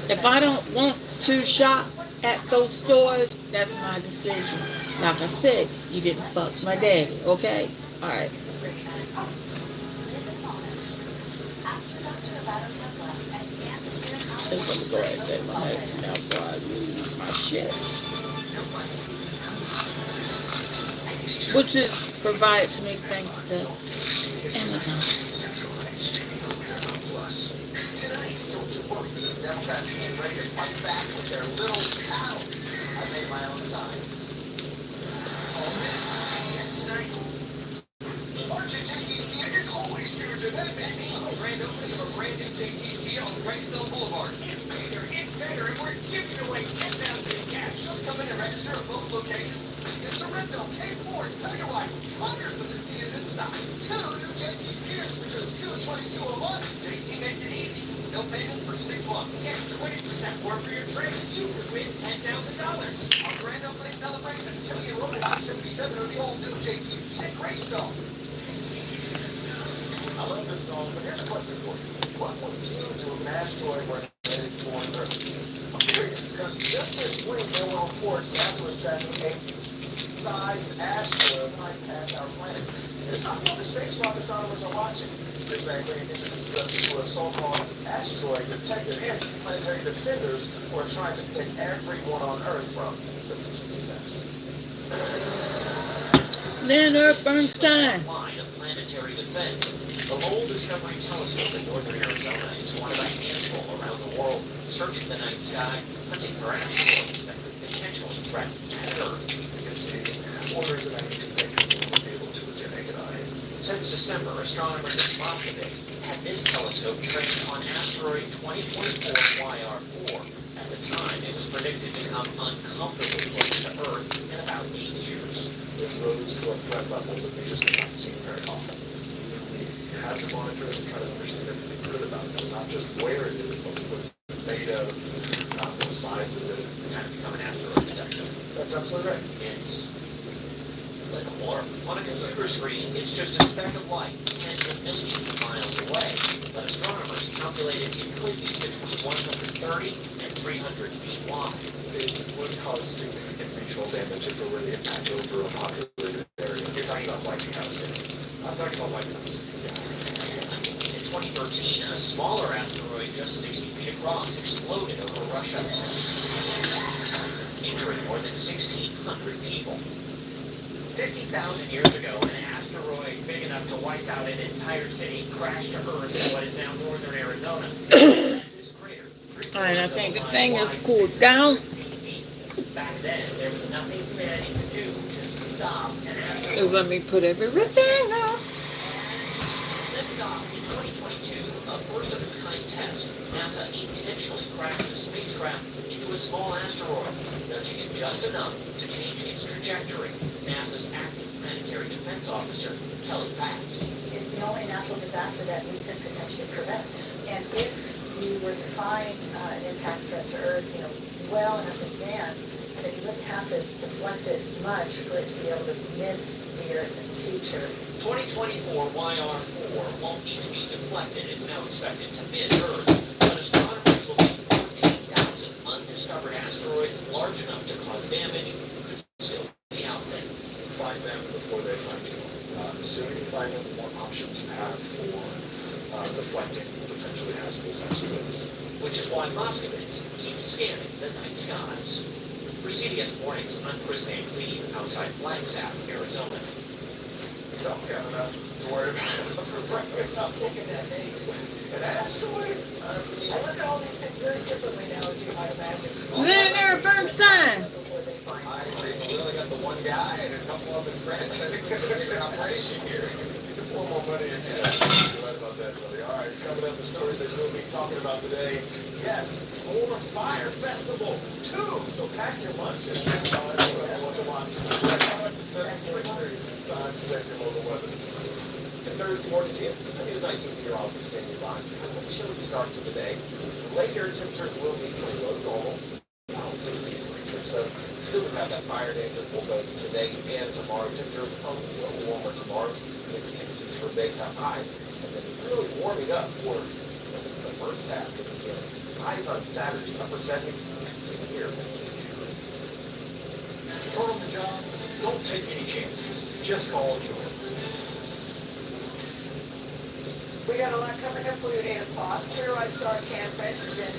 If I don't want to shop at those stores, that's my decision. Like I said, you didn't fuck my daddy, okay? Alright. Just let me go ahead and take my medicine out before I lose my shit. Which is provided to me thanks to Amazon. Tonight, don't you worry. The Democrats came ready to fight back with their little paddle. I made my own sign. CBS tonight. RJT's Kia is always here to benefit me. The grand opening of a brand new JT's Kia on Greystone Boulevard. It's better, and we're giving away $10,000 in cash. Just come in and register at both locations. You surrender, pay for it, tell you what, hundreds of new gears in stock. 2 new JT's gears for just $222 a month. JT makes it easy. No payments for 6 months. Get 20% more for your trade. You could win $10,000. Our grand opening celebration, Killian Road at I-77 are the all new JT's at Greystone. I love this song, but here's a question for you. What would you do if an asteroid were headed toward Earth? I'm serious, because just this week there were reports NASA was tracking a sized asteroid right past our planet. And it's not the only spacewalk astronomers are watching. This angle introduces us to a so-called asteroid detector and planetary defenders who are trying to protect everyone on Earth from this disaster. Leonard Bernstein. Line of planetary defense. The Lowell Discovery Telescope in northern Arizona is one of a handful around the world searching the night sky, hunting for asteroids that could potentially threaten Earth. It's orders that I need to make you will be able to with your naked eye. Since December, astronomers in Moscowitz had this telescope trained on asteroid 2024 YR4. At the time, it was predicted to come uncomfortably close to Earth in about 8 years. It's rose to a threat level that we just have not seen very often. You have to monitor it and try to understand everything good about it. So not just where it is, but what it's made of, what size is it. Kind of become an asteroid detector. That's absolutely right. It's like a warp. On a computer screen, it's just a speck of light, tens of millions of miles away. But astronomers calculated it could be between 130 and 300 feet wide. It would cause significant regional damage if it were to impact over a populated area. You're talking about wiping out a city. I'm talking about wiping out a city. In 2013, a smaller asteroid just 60 feet across exploded over Russia, injuring more than 1,600 people. 50,000 years ago, an asteroid big enough to wipe out an entire city crashed to Earth in what is now northern Arizona. This crater, Alright, I think the thing is cooled down. back then, there was nothing humanity could do to stop an asteroid. Just let me put everything up. Liftoff in 2022, a first of its kind test. NASA intentionally crashed the spacecraft into a small asteroid, nudging it just enough to change its trajectory. NASA's acting planetary defense officer, Kelly Pax. It's the only natural disaster that we could potentially prevent. And if you were to find an impact threat to Earth, well enough in advance, that you wouldn't have to deflect it much for it to be able to miss the Earth in the future. 2024 YR4 won't need to be deflected. It's now expected to miss Earth. But astronomers believe 14,000 undiscovered asteroids large enough to cause damage could still be out there. Find them before they find you. The sooner you find them, the more options you have for deflecting potentially hazardous asteroids. Which is why Moscowitz keeps scanning the night skies. For CBS Mornings, I'm Chris Van Cleve outside Flagstaff, Arizona. Don't have enough to worry about. Stop looking at me. An asteroid? I look at all these things very differently now, as you might imagine. Leonard Bernstein. I really got the one guy and a couple of his friends. I think there's an operation here. Pour more money in here. You're right about that, Tony. All right, coming up, the story that we'll be talking about today. Yes, more Fire Festival 2. So pack your lunch and what to watch. 7:30. Time to check your local weather. And Thursday morning, I need a 19-year-old to stand your box. A chilly start to the day. Later, temperatures will be below normal. So still have that fire danger for both today and tomorrow. Temperatures a little warmer tomorrow, in the 60s for daytime highs, and then really warming up for the first half of the year. Highs on Saturday, upper 70s, to here. You're on the job. Don't take any chances. Just call Joy. We got a lot coming up for you at 8 o'clock. Playwright star Cam Francis in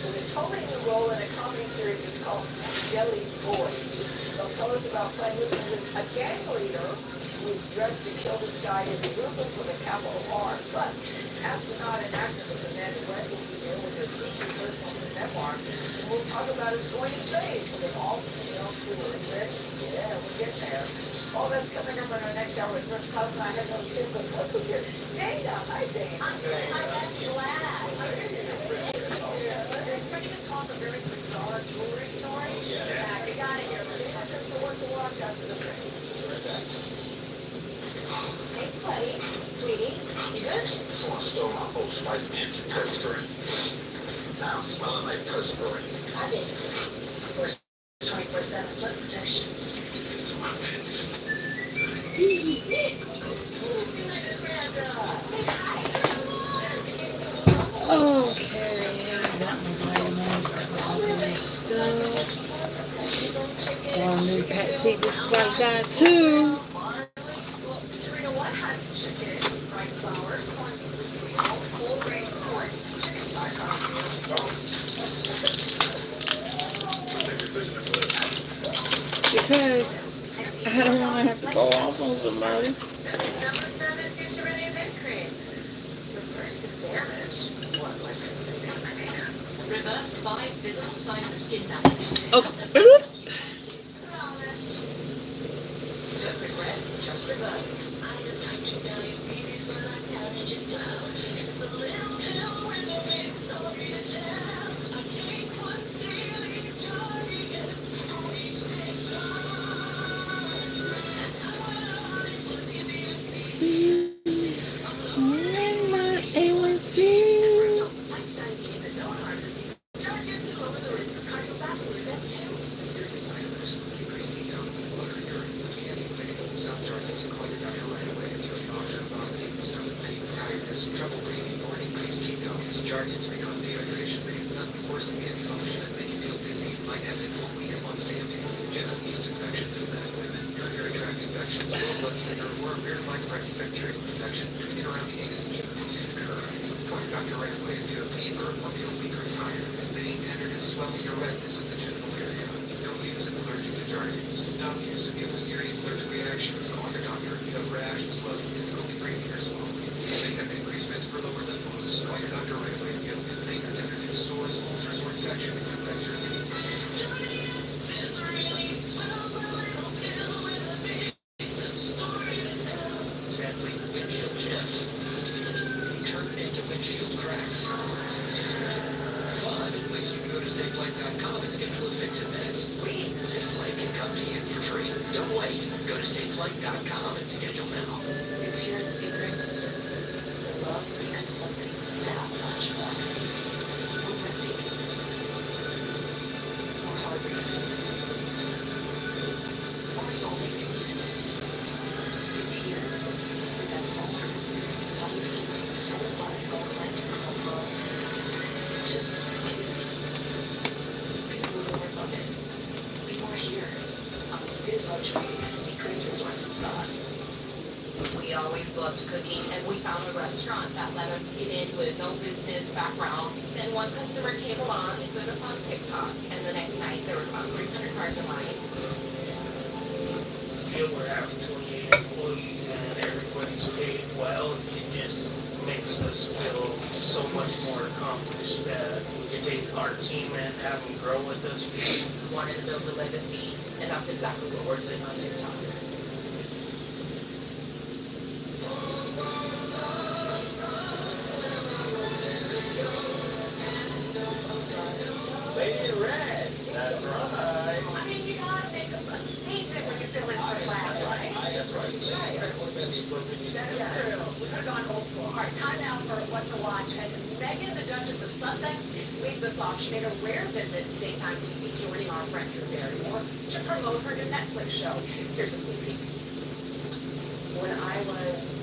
with a totally new role in a comedy series. It's called Deadly Boys. They'll tell us about playing with a gang leader who is dressed to kill this guy who's ruthless with a capital R. Plus, astronaut and activist Amanda Webb will be there with her deeply personal memoir. And we'll talk about his going to space with an all-female crew. Ready? Yeah, we'll get there. All that's coming up in our next hour. First, cousin, I had no tip, but look who's here. Dana. Hi, Dana. That's glad. Ready to talk a very bizarre jewelry story? Yeah. You got it here. This is the one to watch after the break. Right back. Hey, Sweaty. Sweetie, you good? Someone stole my Old Spice antiperspirant. Now I'm smelling like perspirant. I did. We're 24/7 sweat protection. It's to my pits. Okay, I got my vitamins, got my other stuff. So I'm new Patsy, this is like that too. Serena, what has chicken, rice flour, corn, whole grain corn, chicken Because I don't want to have to go off on somebody. Number 7 future ready mint cream. Reverse this damage. What, like my makeup? Reverse 5 visible signs of skin damage. Okay. Don't regret, just reverse. It's a little pill with a mix of a jam. I take one daily targets. Each day Last time around, it was easy to see. When my A1C. Serious side effects include increased ketones and blood or urine, which can be fatal. Some targets and call your doctor right away if you're nausea, vomiting, stomach pain, tiredness, trouble breathing, or increased ketones. Jardians may cause dehydration, they can suddenly worsen kidney function and make you feel dizzy. Might have been 1 week upon standing. Genital yeast infections in men and women, urinary tract infections, low blood sugar, or a rare life-threatening bacterial infection in around the anus and genitals can occur. Call your doctor right away if you have fever or feel weak or tired. Pain, tenderness, swelling, or redness in the genital area. Don't use if allergic to Jardians. Stop use if you have a serious allergic reaction. Call your doctor if you have rash, swelling, difficulty breathing, or swallowing. May have increased risk for lower limb loss. Call your doctor right away if you have pain or tenderness, sores, ulcers, or infection that can affect your feet. Sadly, windshield chips turn into windshield cracks. Fun, at least you can go to SafeLife.com and schedule a fix in minutes. SafeLife can come to you for free. Don't wait. Go to SafeLife.com and schedule now. It's here in secrets. Love becomes something that much more. More breathtaking. More heart-racing. More soul-making. It's here. With that moments, life-giving, full-body electrical pulse. Just witness. People's overabundance. Be more here. On the Weird Luxury at Secrets Resorts and Spas. We always loved cooking, and we found a restaurant that let us get in with no business background. Then one customer came along and put us on TikTok, and the next night there were about 300 cars in line. Feel we're having 28 employees and everybody's paid well, it just makes us feel so much more accomplished that we can take our team and have them grow with us. We wanted to build a legacy, and that's exactly what we're doing on TikTok. Lady in red. That's right. I mean, you gotta make a statement when you fill in for flags, right? That's right. That would have been the appropriate use. That is true. We could have gone old school. All right, time now for what to watch. And Meghan, the Duchess of Sussex, leads us off. She made a rare visit to daytime TV, joining our friend Drew Barrymore to promote her new Netflix show. Here's a sneak peek. When I was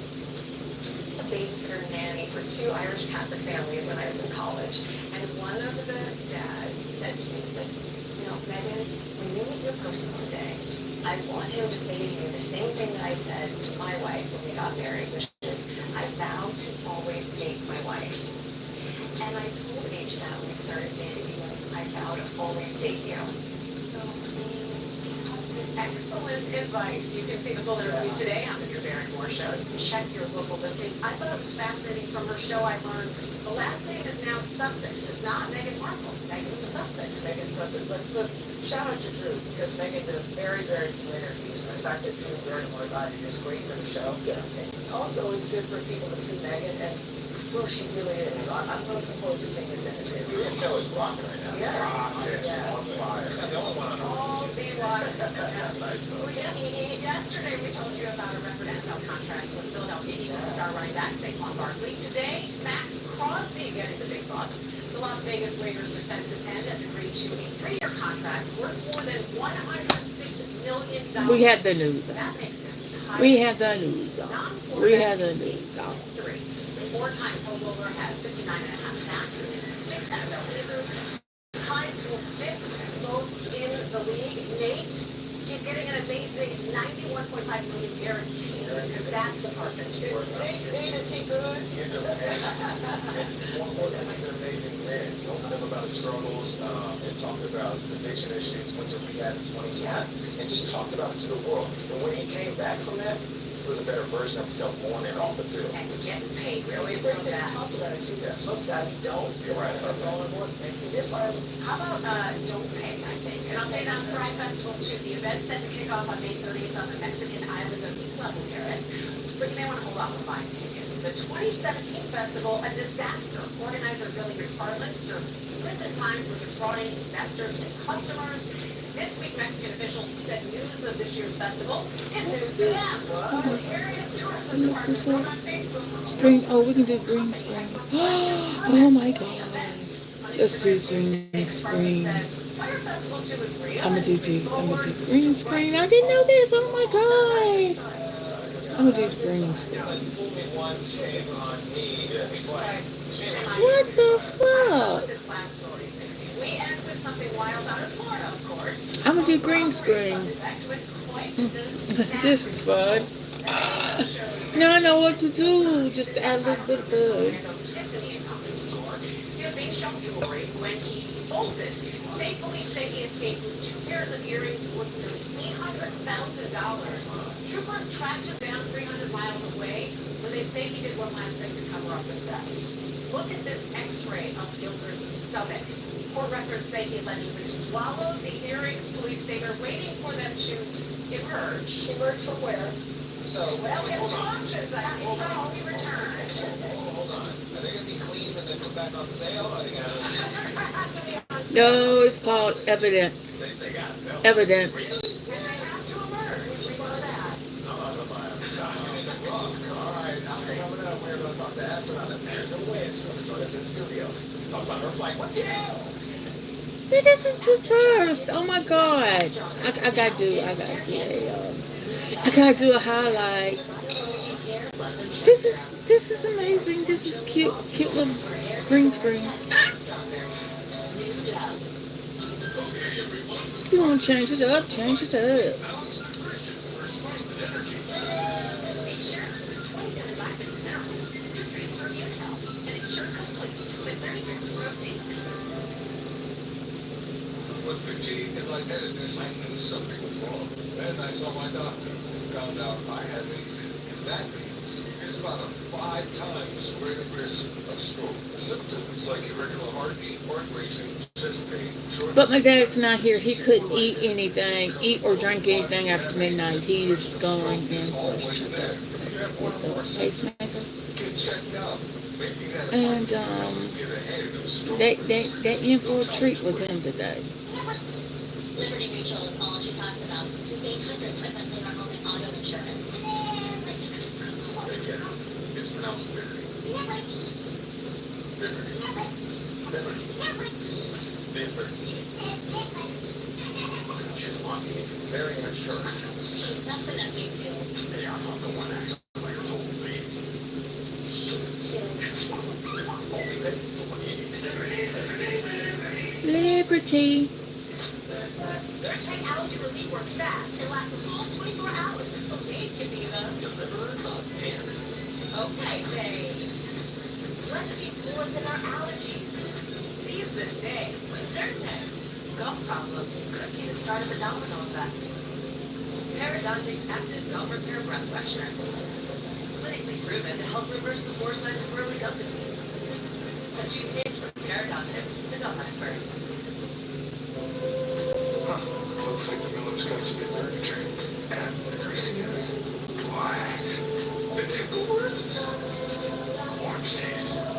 a babysitter nanny for 2 Irish Catholic families when I was in college, and one of the dads said to me, he said, you know, Megan, when you meet your person one day, I want him to say to you the same thing that I said to my wife when we got married, which is, I vow to always date my wife. And I told Age that when we started dating, because I vow to always date you. So, excellent advice. You can see the full interview today on the Drew Barrymore Show. You can check your local listings. I thought it was fascinating from her show. I learned the last name is now Sussex. It's not Meghan Markle. Meghan Sussex. Megan Sussex. But look, shout out to Drew, because Megan does very, very few interviews. And the fact that Drew Barrymore got it is great for the show. Yeah. And also, it's good for people to see Megan. And Well, she really is. I'm looking forward to seeing this interview. Your show is rocking right now. Yeah. Yeah. On fire. You're not the only one on All be water. Nice though. Well, yesterday we told you about a record NFL contract with Philadelphia Eagles star running back Saquon Barkley. Today, Max Crosby getting the big bucks. The Las Vegas Raiders defensive end has agreed to a 3-year contract worth more than $106 million. We had the news on. That makes him We had the news on. We had the news on. history. The four-time Pro Bowler has 59.5 sacks in his 6 NFL seasons. Tied for 5th most in the league. Nate, he's getting an amazing $91.5 million guaranteed. That's the part that's important. Nate, is he good? He's amazing. And more than he's an amazing man. He opened up about his struggles and talked about his addiction issues, went to rehab in 2020, and just talked about it to the world. And when he came back from that, he was a better version of himself on and off the field. And getting paid really We're for going to that. talk about it too. Most guys don't. You're right. All in one makes a difference. How about Don't Pay, I think? And I'll pay down Fry Festival too. The event's set to kick off on May 30th on the Mexican island of Isla Mujeres. But you may want to hold off on buying tickets. The 2017 festival, a disaster. Organizer Billy McFarland served prison time for defrauding investors and customers. This week, Mexican officials said news of this year's festival is news to them. The area's tourism department wrote on Facebook. Screen. Oh, we can do green screen. Oh my god. Let's do green screen. I'm gonna do green screen. I didn't know this. Oh my god. I'm gonna do green screen. What the fuck? We end with something wild out of Florida, of course. I'm gonna do green screen. This is fun. Now I know what to do. Just add a little bit of bug. He was being shown jewelry when he bolted. State police say he escaped with 2 pairs of earrings worth nearly $800,000. Troopers tracked him down 300 miles away, where they say he did one last thing to cover up the theft. Look at this X-ray of Gilbert's stomach. Court records say he allegedly swallowed the earrings. Police say they're waiting for them to emerge. Emerge from where? So, Well, we have 2 options. I think I'll be returned. Hold on. Are they going to be cleaned and then put back on sale? Are they going to... No, it's called evidence. They got to sell. Evidence. And they have to emerge. We know that. I'm not going to buy them. All right. Coming up, we're going to talk to astronaut America West. She's going to join us in the studio to talk about her flight. What the hell? This is the first. Oh my god. I gotta do a highlight. This is amazing. This is cute little green screen. You want to change it up? Change it up. With fatigue and lightheadedness, I knew something was wrong. Then I saw my doctor. Found out I had AFib, and that means it's about a 5 times greater risk of stroke. Symptoms like irregular heartbeat, heart racing, chest pain, shortness. But my dad's not here. He couldn't eat or drink anything after midnight. He is going in for his checkup with the pacemaker. And they in for a treat with him today. Liberty Mutual is all she talks about. She's 800 clip and our home and auto insurance. It's pronounced Liberty. She's walking very mature. That's the nephew too. They are not the one acting like a total baby. Liberty. Certain allergy relief works fast and lasts a full 24 hours. So Dave can be the Deliver the dance. okay, Dave. Let's be more than our allergies. Seize the day with Zyrtec. Gum problems could be the start of a domino effect. Periodontic's active gum repair breath freshener. Clinically proven to help reverse the 4 signs of early gum disease. A toothpaste from Periodontics, the gum experts. Looks like the Miller's got some good furniture. And the greasiness. What? The Timberwolves? Orange days.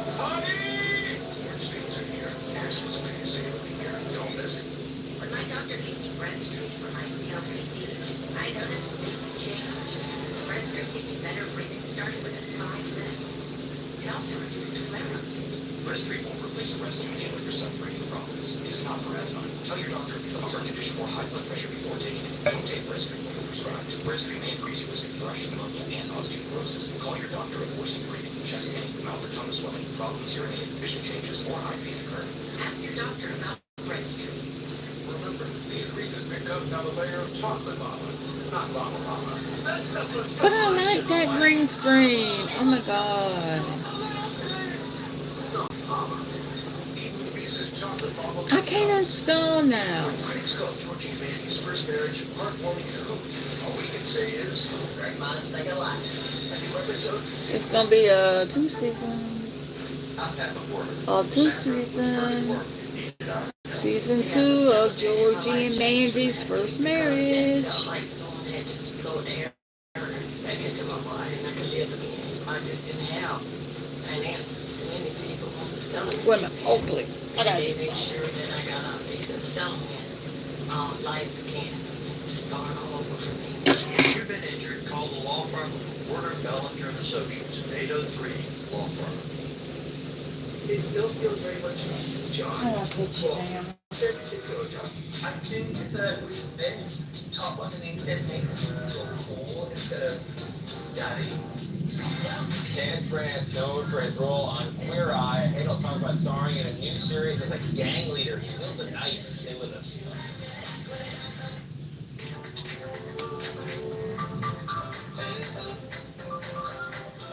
also reduced flare-ups. Breztri won't replace a rescue inhaler for some breathing problems. It is not for asthma. Tell your doctor if you have a heart condition or high blood pressure before taking it. Don't take Breztri when prescribed. Breztri may increase your risk of thrush, pneumonia, and osteoporosis. Call your doctor if worsening breathing, chest pain, mouth or tongue swelling, problems urinating, vision changes, or eye pain occur. Ask your doctor about Breztri. Remember, these Reese's Big Cups have a layer of chocolate lava, not lava lava. But I like that green screen. Oh my god. I can't install now. Critics call Georgie and Mandy's first marriage heartwarming and a hoot. All we can say is, Great minds think alike. a new episode. It's gonna be 2 seasons. I've 2 seasons. Season 2 of Georgie and Mandy's first marriage. Like someone had just blown air back into my body and I could live again. I just didn't have finances to many people wants to sell it. Wait a minute. Oh, please. I gotta They do make something. sure that I got a decent settlement. Life began to start all over for me. If you've been injured, call the law firm of Warner, Bellinger and Associates, 803 Law Firm. It still feels very much John. I put you down. 36-year-old John. I think that with this top underneath, it makes me feel cool instead of daddy. Dan France, known for his role on Queer Eye, Hadel talked about starring in a new series as a gang leader. He wields a knife. Stay with us.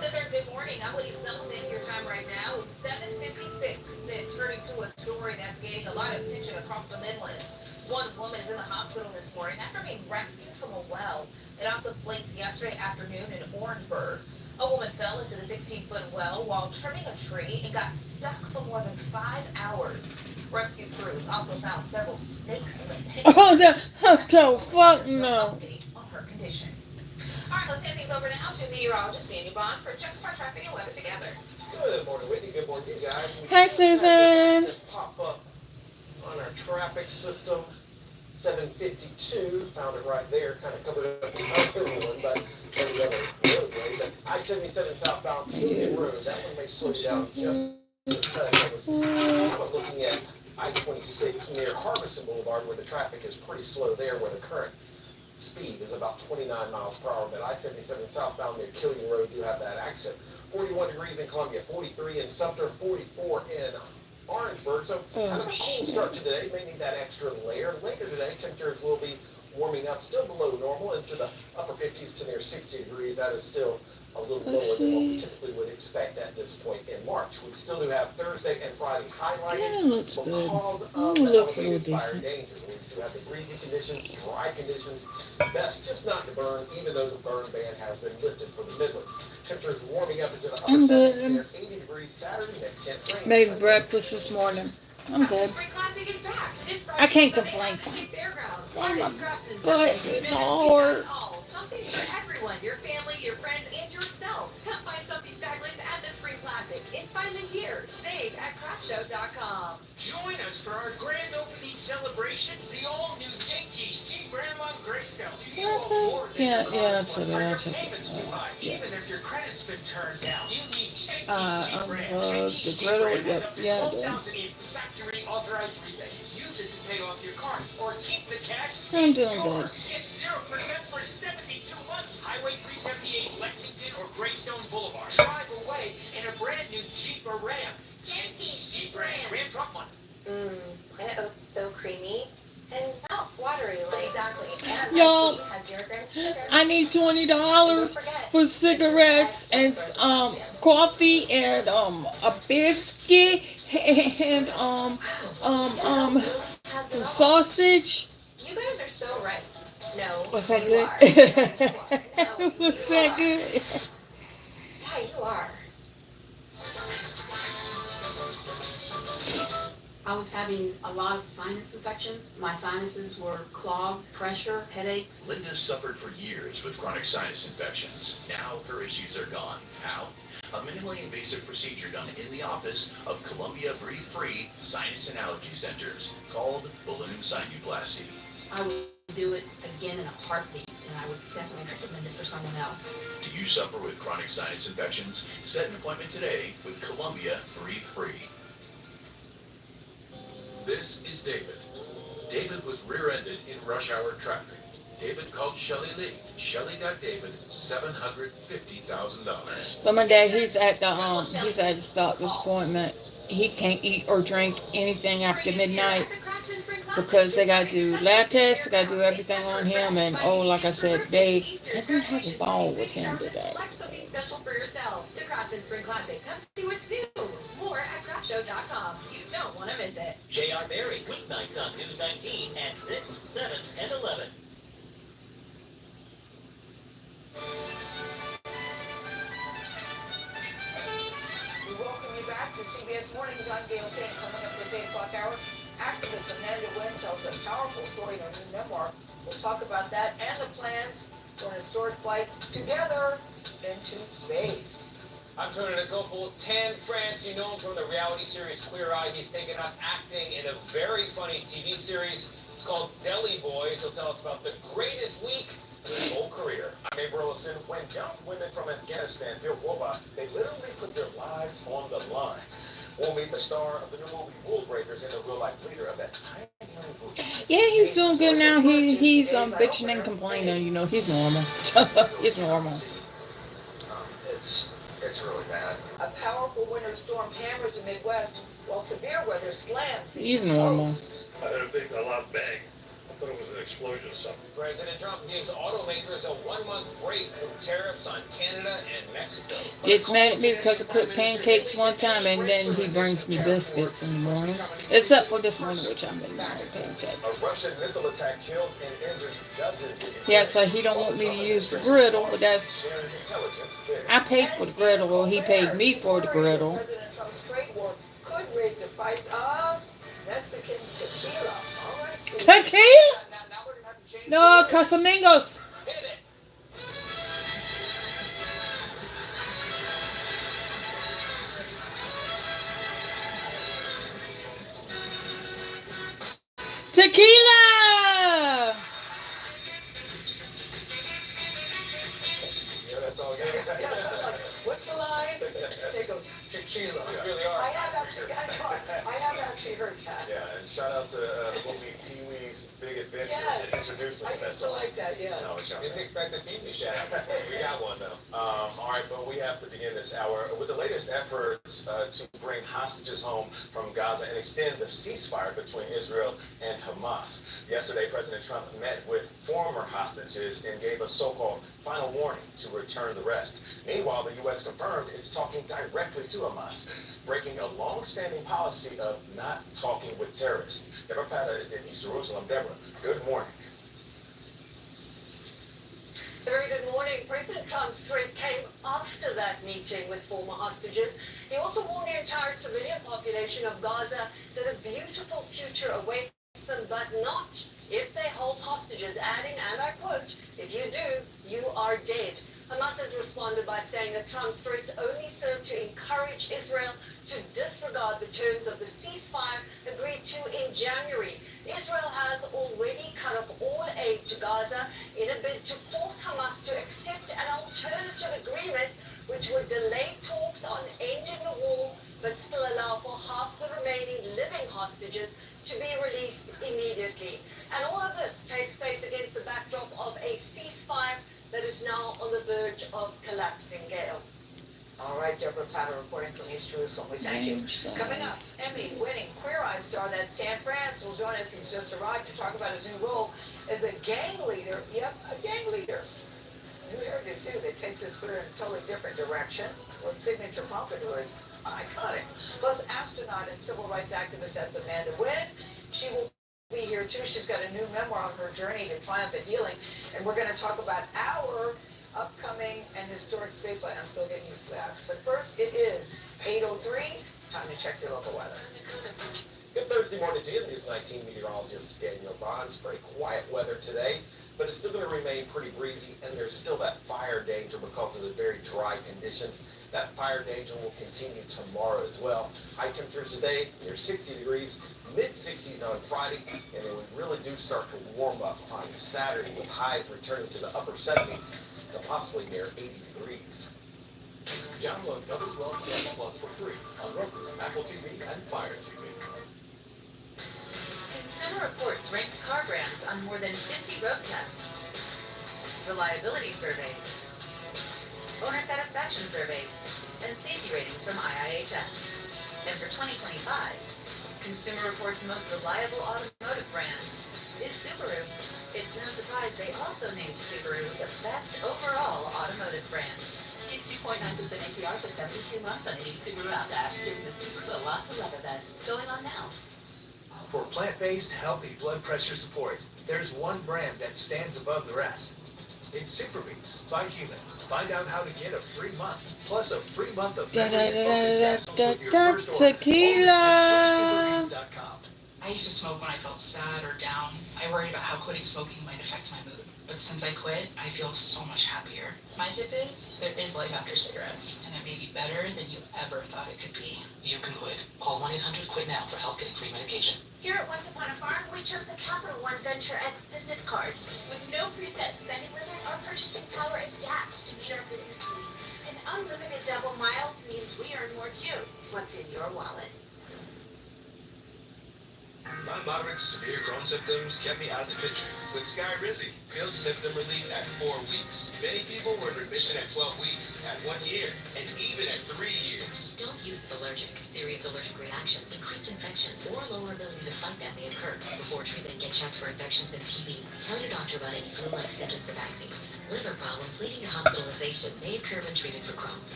Good Thursday morning. I'm Lee Sullivan. Your time right now is 7:56. And turning to a story that's gaining a lot of attention across the Midlands. One woman is in the hospital this morning after being rescued from a well. It all took place yesterday afternoon in Orangeburg. A woman fell into the 16-foot well while trimming a tree and got stuck for more than 5 hours. Rescue crews also found several snakes in the pit. Oh, the fuck no. Update on her condition. All right, let's hand things over now to meteorologist Daniel Bond for Check Our Traffic and Weather Together. Good morning, Whitney. Good morning, you guys. Hi, Susan. Pop up on our traffic system. 752, found it right there, kind of covered up the other one, but on the other roadway. But I-77 southbound Killian Road, that one may slow you down just a touch. I was looking at I-26 near Harbison Boulevard where the traffic is pretty slow there, where the current speed is about 29 miles per hour. But I-77 southbound near Killian Road do have that accident. 41 degrees in Columbia, 43 in Sumter, 44 in Orangeburg. So kind of a cool start to today. May need that extra layer. Later today, temperatures will be warming up, still below normal, into the upper 50s to near 60 degrees. That is still a little lower than what we typically would expect at this point in March. We still do have Thursday and Friday highlighted It looks good. because of It the looks a little elevated fire decent. danger. We do have the breezy conditions, dry conditions. Best just not to burn, even though the burn ban has been lifted for the Midlands. Temperatures warming up into the upper I'm 70s good. near 80 degrees Saturday, next chance rain. Made breakfast this morning. I'm good. Spring Classic is back. This I can't Friday, complain. Sunday at Magic Fairgrounds. Oh my Artists, craftsmen, God, festivals, it's events, hard. all. Something for everyone, your family, your friends, and yourself. Come find something fabulous at the Spring Classic. It's finally here. Save at craftshow.com. Join us for our grand opening celebration, the all-new JT's Jeep Ram on Greystone. You That's owe more it. than Yeah, your yeah, car's it's worth, okay, or your it's okay. payment's too high. Yeah. Even if your credit's been turned down, you need JT's Jeep Ram. Unplug JT's the Jeep griddle. Ram has Yep, up to yeah, I did. $12,000 in factory authorized rebates. Use it to pay off your car or keep the cash. I'm It's doing yours. good. Get 0% for 72 months. Highway 378, Lexington or Greystone Boulevard. Drive away in a brand new Jeep or Ram. JT's Jeep Ram. Ram Truck Month. Planet Oats so creamy and not watery like exactly. And Y'all, has 0 grams of sugar. I need $20 for cigarettes and coffee and a biscuit and some sausage. You guys are so right. No. Was that you good? are. Was that good? Yeah, you are. I was having a lot of sinus infections. My sinuses were clogged, pressure, headaches. Linda suffered for years with chronic sinus infections. Now her issues are gone. How? A minimally invasive procedure done in the office of Columbia Breathe Free Sinus and Allergy Centers called balloon sinuplasty. I would do it again in a heartbeat. and I would definitely recommend it for someone else. Do you suffer with chronic sinus infections? Set an appointment today with Columbia Breathe Free. This is David. David was rear-ended in rush hour traffic. David called Shelley Lee. Shelley got David $750,000. But my dad, he's at his doctor's appointment. He can't eat or drink anything after midnight because they got to do lab tests, they got to do everything on him, and like I said, they didn't have a ball with him today. Select something special for yourself. The Craftsman Spring Classic. Come see what's new. More at craftshow.com. You don't want to miss it. J.R. Berry, weeknights on News 19 at 6, 7, and 11. We welcome you back to CBS Mornings. I'm Gail King. Coming up this 8 o'clock hour, activist Amanda Wynn tells a powerful story in her new memoir. We'll talk about that and the plans for an historic flight together into space. I'm Tony Nicole. Tan France, you know him from the reality series Queer Eye. He's taken up acting in a very funny TV series. It's called Deli Boys. He'll tell us about the greatest week of his whole career. I'm Abe Burleson. When young women from Afghanistan built robots, they literally put their lives on the line. We'll meet the star of the new movie Rule Breakers and the real-life leader of that pioneering group. Yeah, he's doing good now. He's bitching and complaining. You know, he's normal. He's normal. It's really bad. A powerful winter storm hammers the Midwest while severe weather slams the He's East normal. Coast. I heard a loud bang. I thought it was an explosion or something. President Trump gives automakers a 1-month break from tariffs on Canada and Mexico. Gets mad at me because I cooked pancakes one time and then he brings me biscuits in the morning. Except for this morning, which I made my own pancakes. A Russian missile attack kills and injures dozens of Yeah, so he don't want me to use the griddle, but that's... I paid for the griddle, or he paid me for the griddle. President Trump's trade war could raise the price of Mexican tequila. All right, Steve. Tequila? No, Casamigos. Tequila! Yeah, that's all good. What's the line? It goes tequila. You really are. I have actually heard that. Yeah, and shout out to the movie Pee-wee's Big Adventure Yes. that introduced me to I that used to song. like that, yeah. No, it's Didn't expect a Pee-wee shout out. We got one though. All right, but we have to begin this hour with the latest efforts to bring hostages home from Gaza and extend the ceasefire between Israel and Hamas. Yesterday, President Trump met with former hostages and gave a so-called final warning to return the rest. Meanwhile, the U.S. confirmed it's talking directly to Hamas, breaking a long-standing policy of not talking with terrorists. Deborah Patta is in East Jerusalem. Deborah, good morning. Very good morning. President Trump's threat came after that meeting with former hostages. He also warned the entire civilian population of Gaza that a beautiful future awaits them, but not if they hold hostages, adding, and I quote, "If you do, you are dead." Hamas has responded by saying that Trump's threats only serve to encourage Israel to disregard the terms of the ceasefire agreed to in January. Israel has already cut off all aid to Gaza in a bid to force Hamas to accept an alternative agreement which would delay talks on ending the war but still allow for half the remaining living hostages to be released immediately. And all of this takes place against the backdrop of a ceasefire that is now on the verge of collapsing, Gail. All right, Deborah Patta reporting from East Jerusalem. We thank you. Coming up, Emmy-winning Queer Eye star, that's Tan France, will join us. He's just arrived to talk about his new role as a gang leader. Yep, a gang leader. New heritage, too, that takes his career in a totally different direction. With signature pompadour is iconic. Plus, astronaut and civil rights activist, that's Amanda Wynn. She will be here, too. She's got a new memoir on her journey to triumphant healing. And we're going to talk about our upcoming and historic spaceflight. I'm still getting used to that. But first, it is 8:03. Time to check your local weather. Good Thursday morning to you. News 19 meteorologist Daniel Bonds. Very quiet weather today. but it's still going to remain pretty breezy, and there's still that fire danger because of the very dry conditions. That fire danger will continue tomorrow as well. High temperatures today near 60 degrees, mid-60s on Friday, and then we really do start to warm up on Saturday with highs returning to the upper 70s to possibly near 80 degrees. Download WLCS Plus for free on Roku, Apple TV, and Fire TV. Consumer Reports ranks car brands on more than 50 road tests, reliability surveys, owner satisfaction surveys, and safety ratings from IIHS. And for 2025, Consumer Reports' most reliable automotive brand is Subaru. It's no surprise they also named Subaru the best overall automotive brand. Get 2.9% APR for 72 months on any Subaru out there. Doing the Subaru lots of leather then. Going on now. For plant-based, healthy blood pressure support, there's one brand that stands above the rest. It's Superbeats by Human. Find out how to get a free month, plus a free month of memory and focus capsules with your first order. Tequila. Superbeats.com. I used to smoke when I felt sad or down. I worried about how quitting smoking might affect my mood. But since I quit, I feel so much happier. My tip is, there is life after cigarettes, and it may be better than you ever thought it could be. You can quit. Call 1-800-QUIT-NOW for help getting free medication. Here at Once Upon a Farm, we chose the Capital One Venture X business card. With no preset spending limit, our purchasing power adapts to meet our business needs. And unlimited double miles means we earn more too. What's in your wallet? My moderate to severe Crohn's symptoms kept me out of the picture. With Skyrizi, feel symptom relief at 4 weeks. Many people were in remission at 12 weeks, at 1 year, and even at 3 years. Don't use if allergic. Serious allergic reactions, increased infections, or lower ability to fight them may occur. Before treatment, get checked for infections and TB. Tell your doctor about any flu-like symptoms or vaccines. Liver problems leading to hospitalization may occur when treated for Crohn's.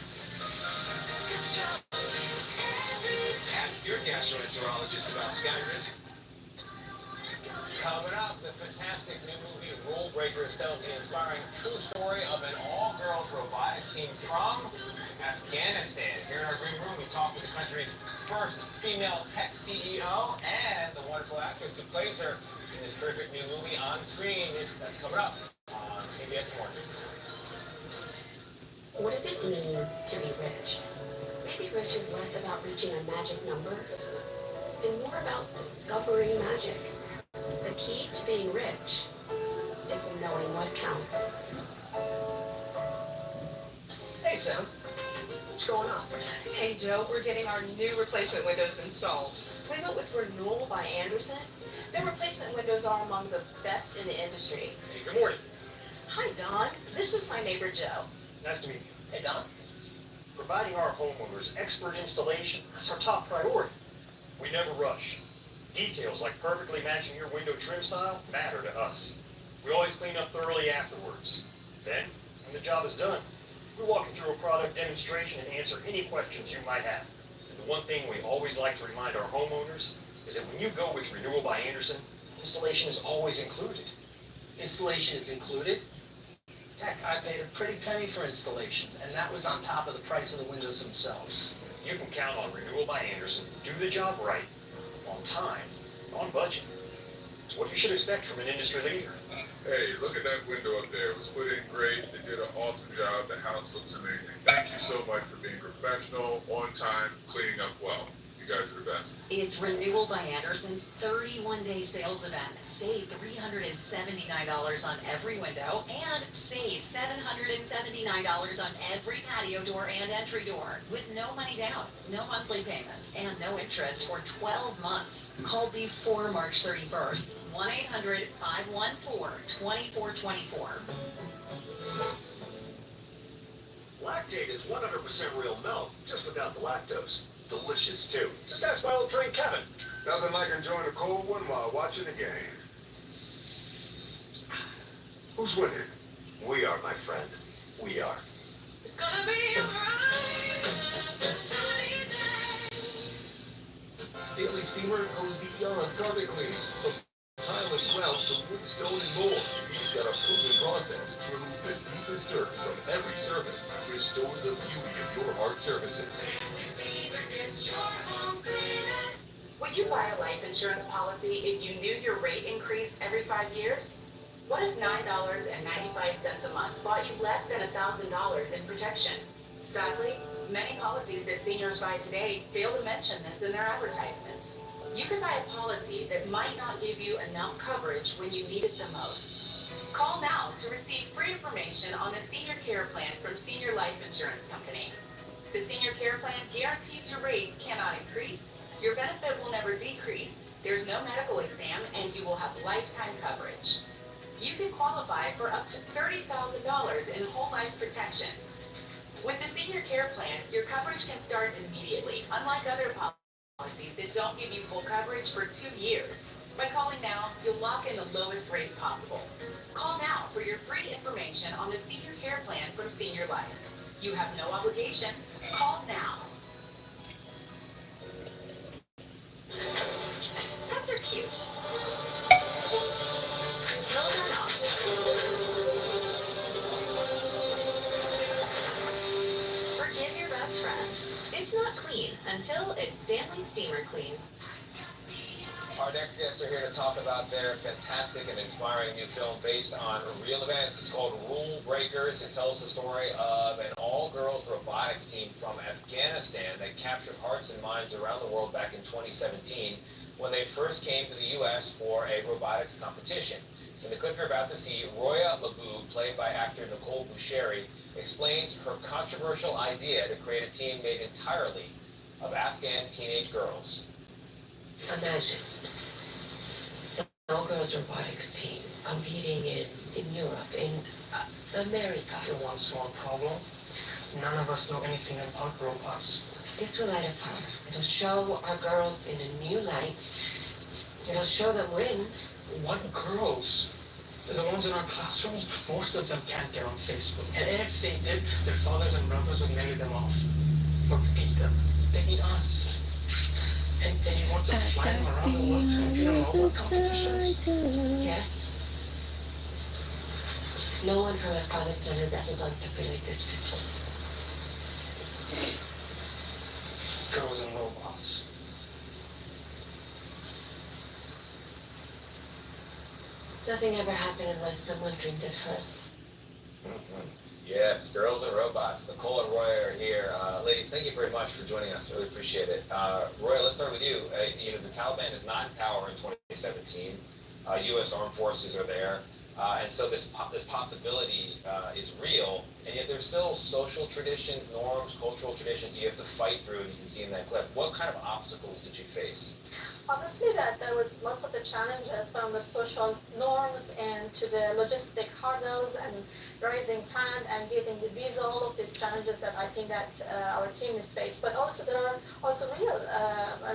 Ask your gastroenterologist about Skyrizi. Coming up, the fantastic new movie Rule Breakers tells the inspiring true story of an all-girls robotics team from Afghanistan. Here in our green room, we talk with the country's first female tech CEO and the wonderful actress who plays her in this terrific new movie on screen. That's coming up on CBS Mornings. What does it mean to be rich? Maybe rich is less about reaching a magic number and more about discovering magic. The key to being rich is knowing what counts. Hey, Sam. What's going on? Hey, Joe, we're getting our new replacement windows installed. We went with Renewal by Anderson. Their replacement windows are among the best in the industry. Hey, good morning. Hi, Don. This is my neighbor, Joe. Nice to meet you. Hey, Don. Providing our homeowners expert installation is our top priority. We never rush. Details like perfectly matching your window trim style matter to us. We always clean up thoroughly afterwards. Then, when the job is done, we walk you through a product demonstration and answer any questions you might have. And the one thing we always like to remind our homeowners is that when you go with Renewal by Anderson, installation is always included. Installation is included? Heck, I paid a pretty penny for installation, and that was on top of the price of the windows themselves. You can count on Renewal by Anderson to do the job right, on time, on budget. It's what you should expect from an industry leader. Hey, look at that window up there. It was put in great. They did an awesome job. The house looks amazing. Thank you so much for being professional, on time, cleaning up well. You guys are the best. It's Renewal by Anderson's 31-day sales event. Save $379 on every window and save $779 on every patio door and entry door with no money down, no monthly payments, and no interest for 12 months. Call before March 31st. 1-800-514-2424. Lactate is 100% real milk, just without the lactose. Delicious, too. Just ask my old friend Kevin. Nothing like enjoying a cold one while watching the game. Who's winning? We are, my friend. We are. It's gonna be a Stanley Steamer goes beyond carpet cleaning. From tile and grout to wood, stone, and more. He's got a proven process to remove the deepest dirt from every surface. Restore the beauty of your hard surfaces. Would you buy a life insurance policy if you knew your rate increased every 5 years? What if $9.95 a month bought you less than $1,000 in protection? Sadly, many policies that seniors buy today fail to mention this in their advertisements. You can buy a policy that might not give you enough coverage when you need it the most. Call now to receive free information on the Senior Care Plan from Senior Life Insurance Company. The Senior Care Plan guarantees your rates cannot increase, your benefit will never decrease, there's no medical exam, and you will have lifetime coverage. You can qualify for up to $30,000 in whole life protection. With the Senior Care Plan, your coverage can start immediately, unlike other policies that don't give you full coverage for 2 years. By calling now, you'll lock in the lowest rate possible. Call now for your free information on the Senior Care Plan from Senior Life. You have no obligation. Call now. Pets are cute. Until they're not. Forgive your best friend. It's not clean until it's Stanley Steamer Clean. Our next guests are here to talk about their fantastic and inspiring new film based on real events. It's called Rule Breakers. It tells the story of an all-girls robotics team from Afghanistan that captured hearts and minds around the world back in 2017 when they first came to the U.S. for a robotics competition. In the clip you're about to see, Roya Labou, played by actor Nicole Boucheri, explains her controversial idea to create a team made entirely of Afghan teenage girls. Imagine an all-girls robotics team competing in Europe, in America. For one small problem, none of us know anything about robots. This will light a fire. It'll show our girls in a new light. It'll show them win. What girls? The ones in our classrooms, most of them can't get on Facebook. And if they did, their fathers and brothers would marry them off. Or beat them. They need us. And you want to fly them around the world to compete in robot competitions? Yes. No one from Afghanistan has ever done something like this before. Girls and robots. Nothing ever happened unless someone dreamed it first. Yes, Girls and Robots. Nicole and Roy are here. Ladies, thank you very much for joining us. Really appreciate it. Roy, let's start with you. The Taliban is not in power in 2017. U.S. armed forces are there. And so this possibility is real, and yet there's still social traditions, norms, cultural traditions you have to fight through, and you can see in that clip. What kind of obstacles did you face? Obviously, that there was most of the challenges from the social norms and to the logistic hurdles and raising fund and getting the visa, all of these challenges that I think that our team is faced. But also there are also real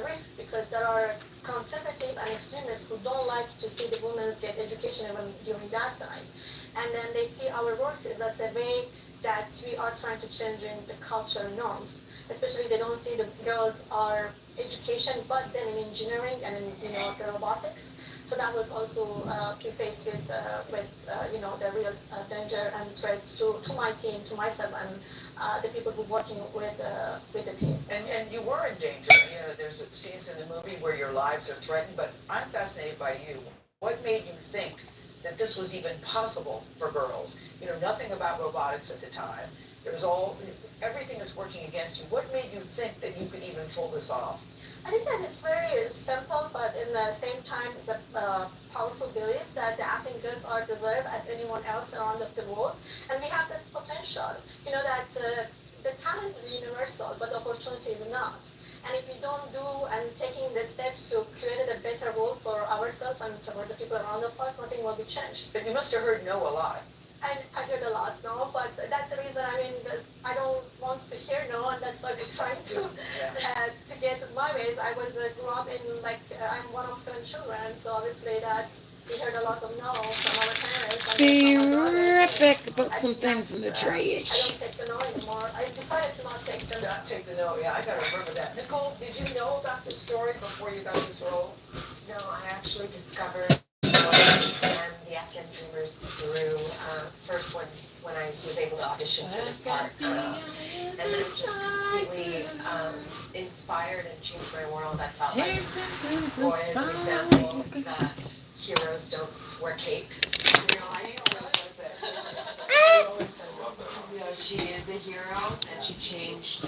risks because there are conservative and extremists who don't like to see the women get education even during that time. And then they see our works as a way that we are trying to change in the cultural norms. Especially they don't see the girls are education, but then in engineering and in the robotics. So that was also we faced with the real danger and threats to my team, to myself, and the people who are working with the team. And you were in danger. There's scenes in the movie where your lives are threatened. But I'm fascinated by you. What made you think that this was even possible for girls? Nothing about robotics at the time. There was everything is working against you. What made you think that you could even pull this off? I think that it's very simple, but in the same time, it's a powerful belief that the Afghan girls are deserved as anyone else around the world, and we have this potential. That the talent is universal, but the opportunity is not. And if we don't do and taking the steps to create a better world for ourselves and for the people around us, nothing will be changed. But you must have heard no a lot. I heard a lot, no, but that's the reason. I don't want to hear no, and that's why we're trying to get my ways. I grew up in I'm one of 7 children, so obviously that we heard a lot of no from our parents. Be right back. Put some things in the trash. I don't take the no anymore. I decided to not take the no. Not take the no. Yeah, I gotta remember that. Nicole, did you know about this story before you got this role? No, I actually discovered and the Afghan Dreamers through first when I was able to audition for this part, and then it just completely inspired and changed my world. I felt like Roy is an example that heroes don't wear capes in real life. You know, she is a hero, and she changed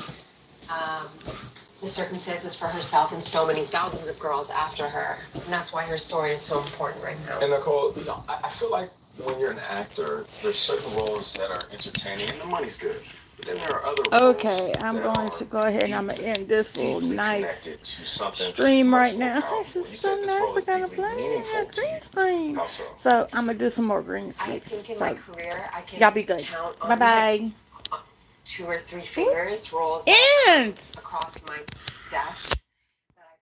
the circumstances for herself and so many thousands of girls after her. And that's why her story is so important right now. And Nicole, you know, I feel like when you're an actor, there's certain roles that are entertaining and the money's good. But then there are other roles. Okay, I'm that going are to go ahead and I'm going to end this little deeply nice connected to something stream much right more now. powerful. This You is so said this nice. role I is got to deeply play meaningful a to green you. screen. How so? So I'm going to do some more green I screen. think in So my career, I can y'all be good. count on Bye-bye. 2 or 3 fingers roles that And across my desk.